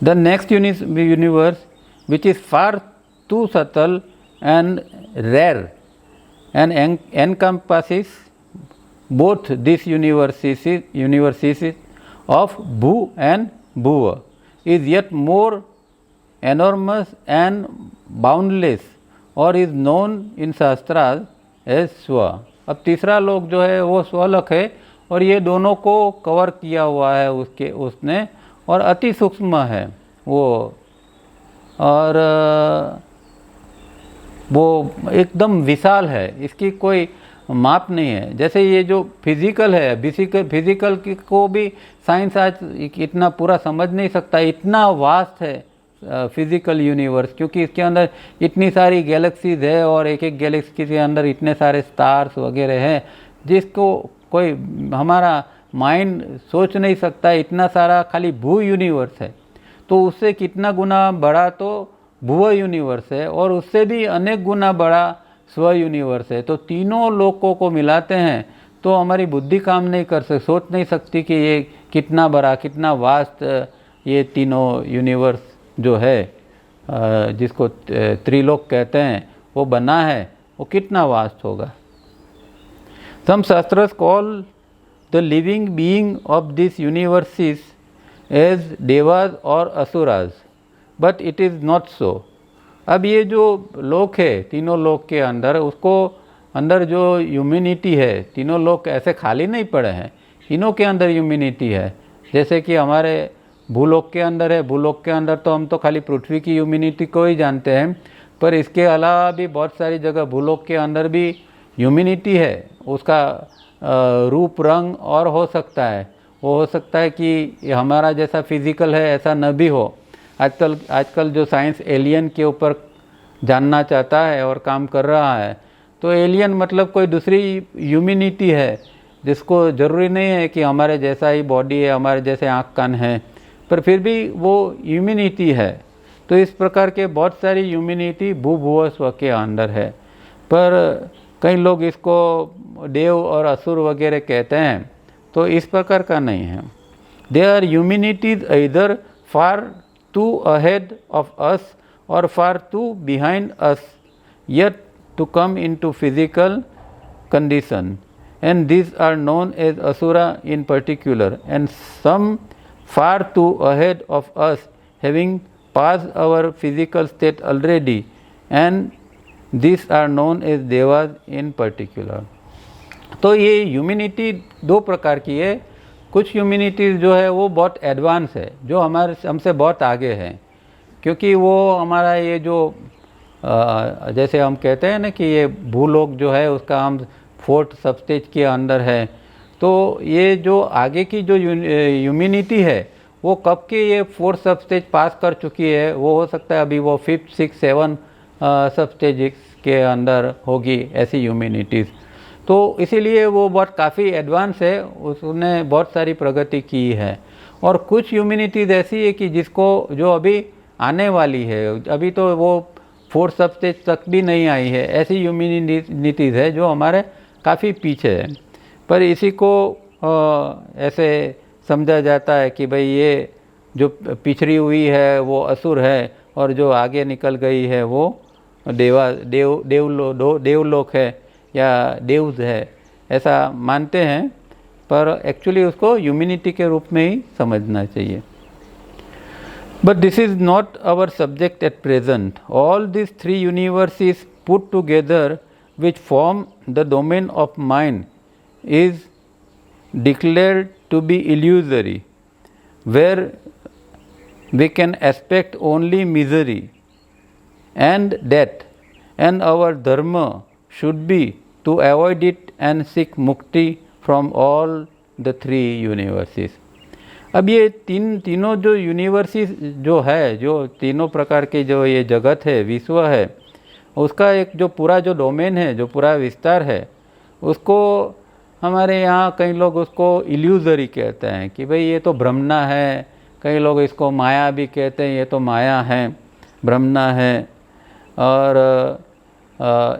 The next universe which is far too subtle and rare and encompasses both these universes of Bhu and Bhuva, is yet more enormous and boundless, or is known in Shastras as Swa. अब तीसरा लोक जो है वो स्वलोक है, और ये दोनों को कवर किया हुआ है उसने, और अति सूक्ष्म है वो, और वो एकदम विशाल है, इसकी कोई माप नहीं है। जैसे ये जो फिजिकल है, फिजिकल को भी साइंस आज इतना पूरा समझ नहीं सकता, इतना वास्ट है फिजिकल यूनिवर्स, क्योंकि इसके अंदर इतनी सारी गैलेक्सीज है और एक एक गैलेक्सी के अंदर इतने सारे स्टार्स वगैरह हैं जिसको कोई हमारा माइंड सोच नहीं सकता। इतना सारा खाली भू यूनिवर्स है, तो उससे कितना गुना बड़ा तो भुव यूनिवर्स है, और उससे भी अनेक गुना बड़ा स्व यूनिवर्स है। तो तीनों लोकों को मिलाते हैं तो हमारी बुद्धि काम नहीं कर सकती, सोच नहीं सकती कि ये कितना बड़ा, कितना वास्ट ये तीनों यूनिवर्स जो है जिसको त्रिलोक कहते हैं वो बना है, वो कितना वास्ट होगा। Some shastras call the living being of this universes as devas और asuras, but it is not so. अब ये जो लोक है तीनों लोक के अंदर, उसको अंदर जो ह्यूमैनिटी है, तीनों लोक ऐसे खाली नहीं पड़े हैं, तीनों के अंदर ह्यूमैनिटी है। जैसे कि हमारे भूलोक के अंदर है, भूलोक के अंदर तो हम तो खाली पृथ्वी की ह्यूमैनिटी को ही जानते हैं, पर इसके अलावा भी बहुत सारी जगह भूलोक के अंदर भी ह्यूमैनिटी है। उसका रूप रंग और हो सकता है, वो हो सकता है कि हमारा जैसा फिजिकल है ऐसा न भी हो। आजकल जो साइंस एलियन के ऊपर जानना चाहता है और काम कर रहा है, तो एलियन मतलब कोई दूसरी ह्यूमैनिटी है जिसको ज़रूरी नहीं है कि हमारे जैसा ही बॉडी है, हमारे जैसे आँख कान है, पर फिर भी वो ह्यूमैनिटी है। तो इस प्रकार के बहुत सारी ह्यूमैनिटी भूभुवस्व के अंदर है, पर कई लोग इसको देव और असुर वगैरह कहते हैं, तो इस प्रकार का नहीं है। They are humanities either far too ahead of us और far too behind us yet to come into physical condition, and these are known as asura in particular, and some far too ahead of us having passed our physical state already, and these are known as devas in particular। तो ये humanity दो प्रकार की है। कुछ humanities जो है वो बहुत एडवांस है, जो हमसे बहुत आगे है, क्योंकि वो हमारा ये जो जैसे हम कहते हैं ना कि ये भूलोक जो है उसका हम 4th सबस्टेज के अंदर है, तो ये जो आगे की जो ह्यूमैनिटी है वो कब के ये 4th सबस्टेज पास कर चुकी है, वो हो सकता है अभी वो 5th 6th 7 सबस्टेज के अंदर होगी ऐसी ह्यूमैनिटीज़। तो इसीलिए वो बहुत काफ़ी एडवांस है, उसने बहुत सारी प्रगति की है। और कुछ ह्यूमैनिटीज़ ऐसी है कि जिसको जो अभी आने वाली है, अभी तो वो 4th सबस्टेज तक भी नहीं आई है, ऐसी ह्यूमैनिटीज़ है जो हमारे काफ़ी पीछे है। पर इसी को ऐसे समझा जाता है कि भाई ये जो पिछड़ी हुई है वो असुर है, और जो आगे निकल गई है वो देवलोक है या देव्स है, ऐसा मानते हैं, पर एक्चुअली उसको ह्यूमैनिटी के रूप में ही समझना चाहिए। But this is not our subject at present. All these three universes put together, which form the domain of mind, is declared to be illusory, where we can expect only misery and death, and our dharma should be to avoid it and seek mukti from all the three universes। अब ये तीनों जो universes जो है, जो तीनों प्रकार के जो ये जगत है, विश्व है, उसका एक जो पूरा जो डोमेन है, जो पूरा विस्तार है, उसको हमारे यहाँ कई लोग उसको इल्यूजरी कहते हैं कि भाई ये तो भ्रमना है। कई लोग इसको माया भी कहते हैं, ये तो माया है, भ्रमना है। और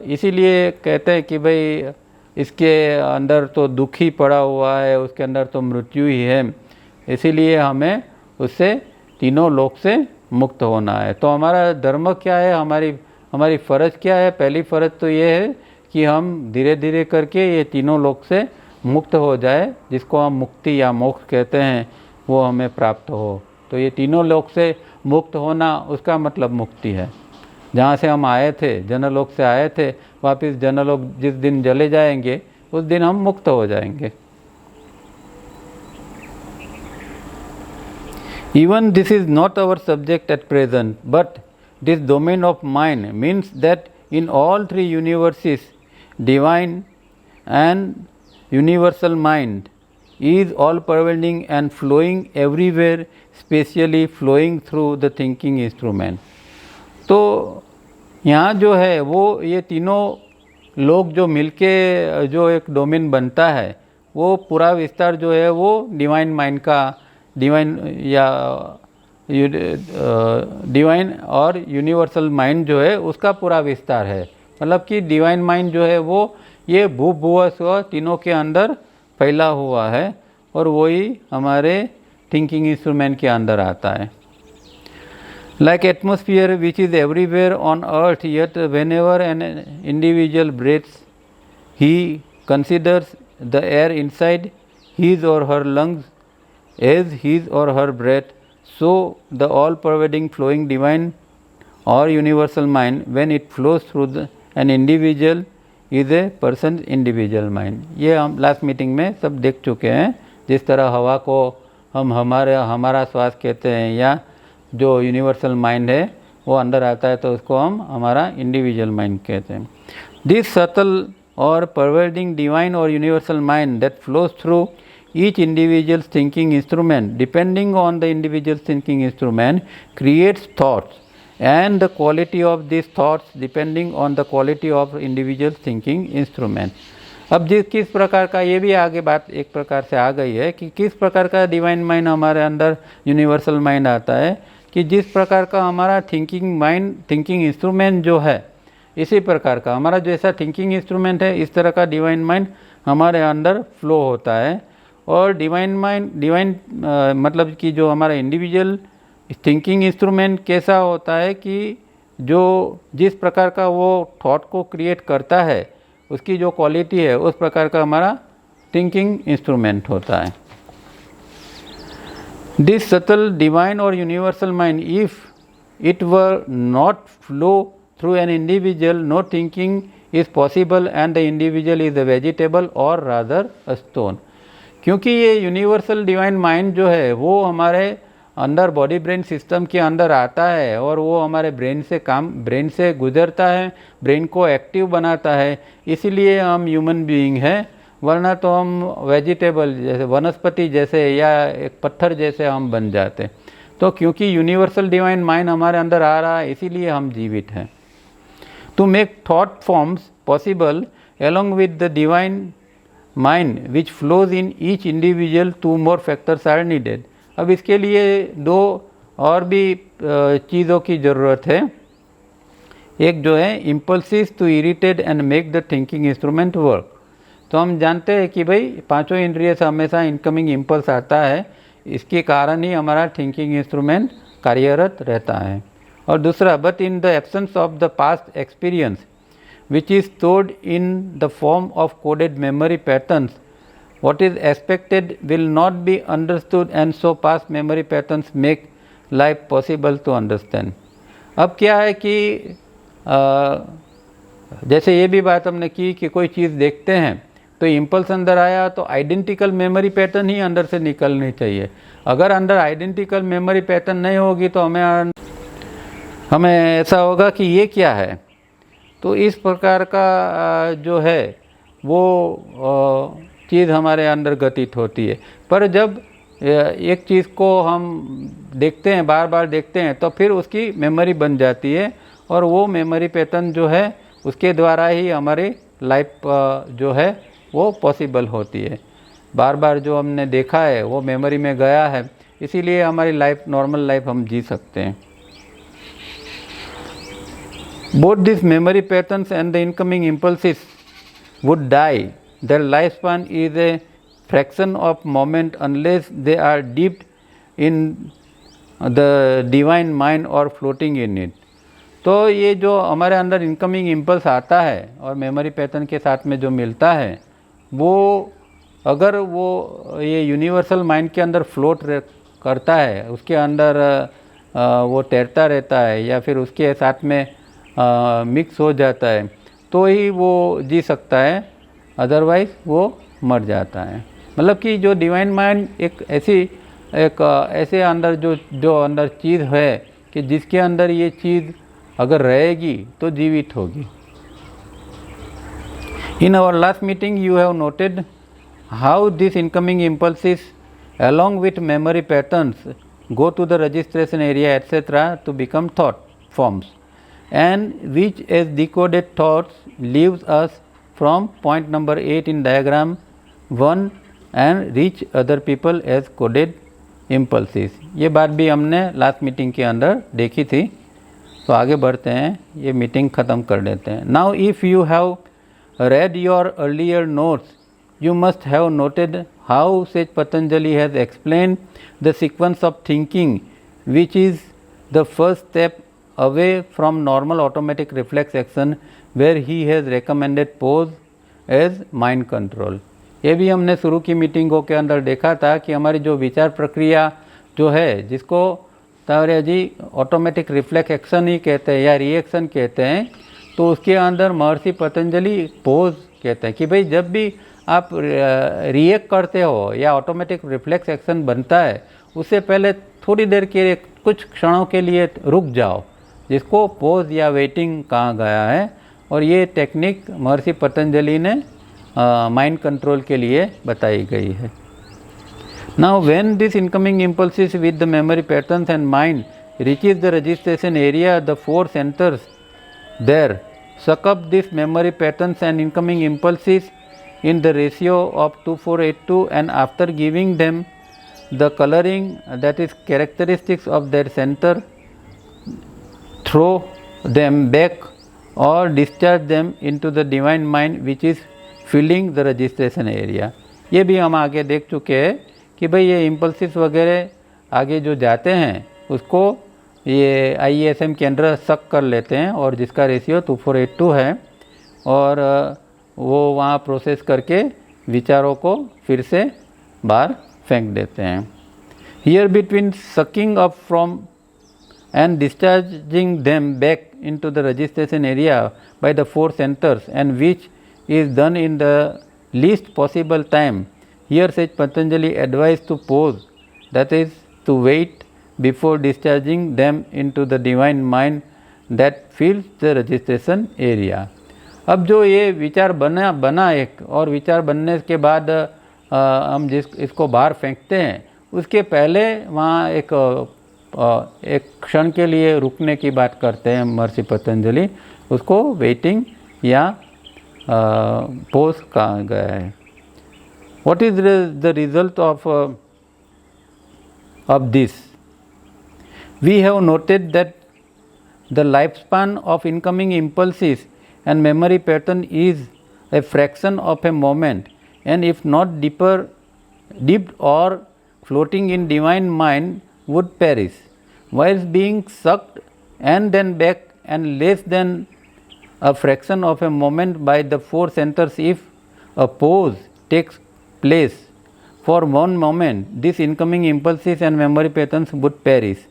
इसीलिए कहते हैं कि भाई इसके अंदर तो दुख ही पड़ा हुआ है, उसके अंदर तो मृत्यु ही है, इसीलिए हमें उससे तीनों लोक से मुक्त होना है। तो हमारा धर्म क्या है, हमारी फ़र्ज़ क्या है? पहली फ़र्ज़ तो ये है कि हम धीरे धीरे करके ये तीनों लोक से मुक्त हो जाए, जिसको हम मुक्ति या मोक्ष कहते हैं, वो हमें प्राप्त हो। तो ये तीनों लोक से मुक्त होना, उसका मतलब मुक्ति है। जहाँ से हम आए थे, जनलोक से आए थे, वापस जनलोक जिस दिन चले जाएंगे उस दिन हम मुक्त हो जाएंगे। Even this is not our subject at present, but this domain of mind means that in all three universes, divine and universal mind is all pervading and flowing everywhere, spatially flowing through the thinking instrument. तो यहाँ जो है वो ये तीनों लोग जो मिलके जो एक डोमेन बनता है, वो पूरा विस्तार जो है वो डिवाइन माइंड का, डिवाइन या डिवाइन और यूनिवर्सल माइंड जो है उसका पूरा विस्तार है। मतलब कि डिवाइन माइंड जो है वो ये भूभुव स्व तीनों के अंदर फैला हुआ है और वही हमारे थिंकिंग इंस्ट्रूमेंट के अंदर आता है। Like atmosphere which is everywhere on earth, yet whenever an individual breathes, he considers the air inside his or her lungs as his or her breath, so the all-pervading flowing divine or universal mind, when it flows through an individual, is a person's individual mind. ये हम last meeting में सब देख चुके हैं। जिस तरह हवा को हम हमारा श्वास कहते हैं या जो यूनिवर्सल माइंड है वो अंदर आता है तो उसको हम हमारा इंडिविजुअल माइंड कहते हैं। दिस सटल और pervading divine or universal mind that flows through each individual's thinking instrument, depending on the individual's thinking instrument, creates thoughts, and the quality of these thoughts depending on the quality of individual's thinking instrument. अब किस प्रकार का, ये भी आगे बात एक प्रकार से आ गई है कि किस प्रकार का डिवाइन माइंड हमारे अंदर यूनिवर्सल माइंड आता है, कि जिस प्रकार का हमारा थिंकिंग माइंड, थिंकिंग इंस्ट्रूमेंट जो है, इसी प्रकार का हमारा जैसा थिंकिंग इंस्ट्रूमेंट है इस तरह का डिवाइन माइंड हमारे अंदर फ्लो होता है। और डिवाइन माइंड, डिवाइन मतलब कि जो हमारा इंडिविजुअल थिंकिंग इंस्ट्रूमेंट कैसा होता है कि जो जिस प्रकार का वो थॉट को क्रिएट करता है उसकी जो क्वालिटी है उस प्रकार का हमारा थिंकिंग इंस्ट्रूमेंट होता है। This subtle divine or universal mind, if it were not flow through an individual, no thinking is possible and the individual is a vegetable or rather a stone. क्योंकि ये universal divine mind जो है वो हमारे अंदर body brain system के अंदर आता है और वो हमारे ब्रेन से गुजरता है, ब्रेन को एक्टिव बनाता है, इसीलिए हम ह्यूमन बीइंग हैं, वरना तो हम वेजिटेबल जैसे वनस्पति जैसे या एक पत्थर जैसे हम बन जाते। तो क्योंकि यूनिवर्सल डिवाइन माइंड हमारे अंदर आ रहा है इसीलिए हम जीवित हैं। To make thought forms possible along with the divine mind which flows in each individual, two more factors are needed. अब इसके लिए दो और भी चीज़ों की ज़रूरत है। एक जो है impulses to irritate and make the thinking instrument work. तो हम जानते हैं कि भाई पांचों इंद्रिय से हमेशा इनकमिंग इम्पल्स आता है, इसके कारण ही हमारा थिंकिंग इंस्ट्रूमेंट कार्यरत रहता है। और दूसरा, but in the absence of the past experience which is stored in the form of coded memory patterns, what is expected will not be understood, and so past memory patterns make life possible to understand. अब क्या है कि जैसे ये भी बात हमने की कि कोई चीज़ देखते हैं तो इम्पल्स अंदर आया तो आइडेंटिकल मेमोरी पैटर्न ही अंदर से निकलनी चाहिए। अगर अंदर आइडेंटिकल मेमोरी पैटर्न नहीं होगी तो हमें ऐसा होगा कि ये क्या है। तो इस प्रकार का जो है वो चीज़ हमारे अंदर घटित होती है। पर जब एक चीज़ को हम देखते हैं, बार बार देखते हैं, तो फिर उसकी मेमोरी बन जाती है और वो मेमोरी पैटर्न जो है उसके द्वारा ही हमारी लाइफ जो है वो पॉसिबल होती है। बार बार जो हमने देखा है वो मेमोरी में गया है, इसीलिए हमारी लाइफ, नॉर्मल लाइफ हम जी सकते हैं। Both these memory patterns and the incoming impulses would die. Their lifespan is a fraction of moment unless they are dipped in the divine mind or floating in it. तो ये जो हमारे अंदर incoming impulse आता है और memory pattern के साथ में जो मिलता है वो अगर वो ये यूनिवर्सल माइंड के अंदर फ्लोट करता है, उसके अंदर वो तैरता रहता है या फिर उसके साथ में मिक्स हो जाता है तो ही वो जी सकता है, अदरवाइज वो मर जाता है। मतलब कि जो डिवाइन माइंड एक ऐसे अंदर जो अंदर चीज़ है कि जिसके अंदर ये चीज़ अगर रहेगी तो जीवित होगी। In our last meeting, you have noted how these incoming impulses, along with memory patterns, go to the registration area, etc., to become thought forms, and which, as decoded thoughts, leaves us from point number 8 in diagram 1 and reach other people as coded impulses. ये बात भी हमने last meeting के अंदर देखी थी. तो आगे बढ़ते हैं, ये मीटिंग ख़त्म कर देते हैं. Now if you have read your earlier notes, you must have noted how sage Patanjali has explained the sequence of thinking, which is the first step away from normal automatic reflex action, where he has recommended pose as mind control. ये भी हमने शुरू की मीटिंगों के अंदर देखा था कि हमारी जो विचार प्रक्रिया जो है, जिसको तावरिया जी ऑटोमेटिक रिफ्लेक्स एक्शन ही कहते हैं या रिएक्शन कहते हैं, तो उसके अंदर महर्षि पतंजलि पोज कहते हैं कि भाई जब भी आप रिएक्ट करते हो या ऑटोमेटिक रिफ्लेक्स एक्शन बनता है, उससे पहले थोड़ी देर के लिए कुछ क्षणों के लिए रुक जाओ, जिसको पोज या वेटिंग कहा गया है. और ये टेक्निक महर्षि पतंजलि ने माइंड कंट्रोल के लिए बताई गई है. Now when this incoming impulses with the memory patterns and mind reaches the registration area, the 4 centres there suck up these memory patterns and incoming impulses in the ratio of 2:4:8:2, and after giving them the coloring that is characteristics of their center, throw them back or discharge them into the divine mind which is filling the registration area. ये भी हम आगे देख चुके हैं कि भाई ये इम्पल्सिस वगैरह आगे जो जाते हैं उसको ये IESM के अंदर सक कर लेते हैं, और जिसका रेशियो 2:4:8:2 है, और वो वहाँ प्रोसेस करके विचारों को फिर से बाहर फेंक देते हैं. Here between sucking up from and discharging them back into the registration area by the 4 centres and which is done in the least possible time, here says Patanjali advise to pause, that is to wait before discharging them into the divine mind that fills the registration area. अब जो ये विचार बना एक, और विचार बनने के बाद हम इसको बाहर फेंकते हैं, उसके पहले वहाँ एक क्षण के लिए रुकने की बात करते हैं महर्षि पतंजलि, उसको वेटिंग या पोज कहा गया है. What is the result of this? We have noted that the lifespan of incoming impulses and memory pattern is a fraction of a moment, and if not dipped or floating in divine mind would perish, whilst being sucked and then back and less than a fraction of a moment by the 4 centers. If a pause takes place for one moment, these incoming impulses and memory patterns would perish,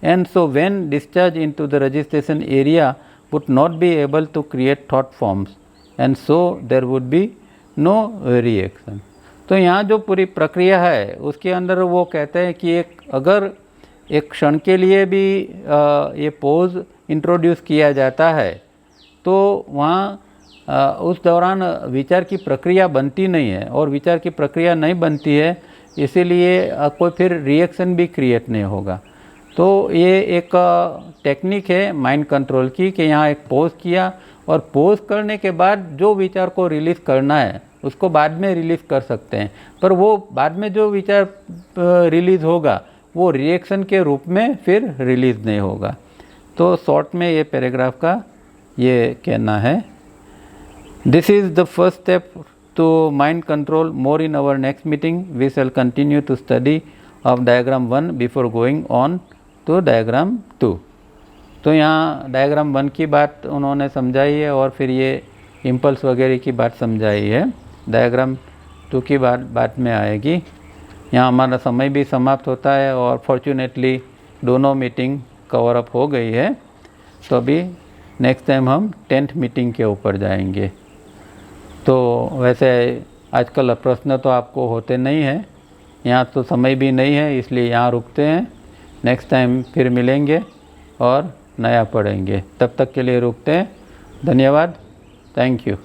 and so when discharged into the registration area would not be able to create thought forms, and so there would be no reaction. तो यहाँ जो पूरी प्रक्रिया है उसके अंदर वो कहते हैं कि अगर एक क्षण के लिए भी ये पोज इंट्रोड्यूस किया जाता है तो वहाँ उस दौरान विचार की प्रक्रिया बनती नहीं है, और विचार की प्रक्रिया नहीं बनती है इसीलिए कोई फिर रिएक्शन भी क्रिएट नहीं होगा. तो ये एक टेक्निक है माइंड कंट्रोल की कि यहाँ एक पोज किया, और पोज करने के बाद जो विचार को रिलीज़ करना है उसको बाद में रिलीज़ कर सकते हैं, पर वो बाद में जो विचार रिलीज़ होगा वो रिएक्शन के रूप में फिर रिलीज़ नहीं होगा. तो शॉर्ट में ये पैराग्राफ का ये कहना है. This is the first step to mind control. More in our next meeting we shall continue to study of diagram 1 before going on to diagram 2. तो यहाँ डायग्राम 1 की बात उन्होंने समझाई है और फिर ये इम्पल्स वगैरह की बात समझाई है. डायग्राम 2 की बात बाद में आएगी. यहाँ हमारा समय भी समाप्त होता है और फॉर्चुनेटली दोनों मीटिंग कवर अप हो गई है. तो अभी नेक्स्ट टाइम हम 10th मीटिंग के ऊपर जाएंगे. तो वैसे आजकल प्रश्न तो आपको होते नहीं हैं, यहाँ तो समय भी नहीं है इसलिए यहाँ रुकते हैं. नेक्स्ट टाइम फिर मिलेंगे और नया पढ़ेंगे. तब तक के लिए रुकते हैं. धन्यवाद. Thank you.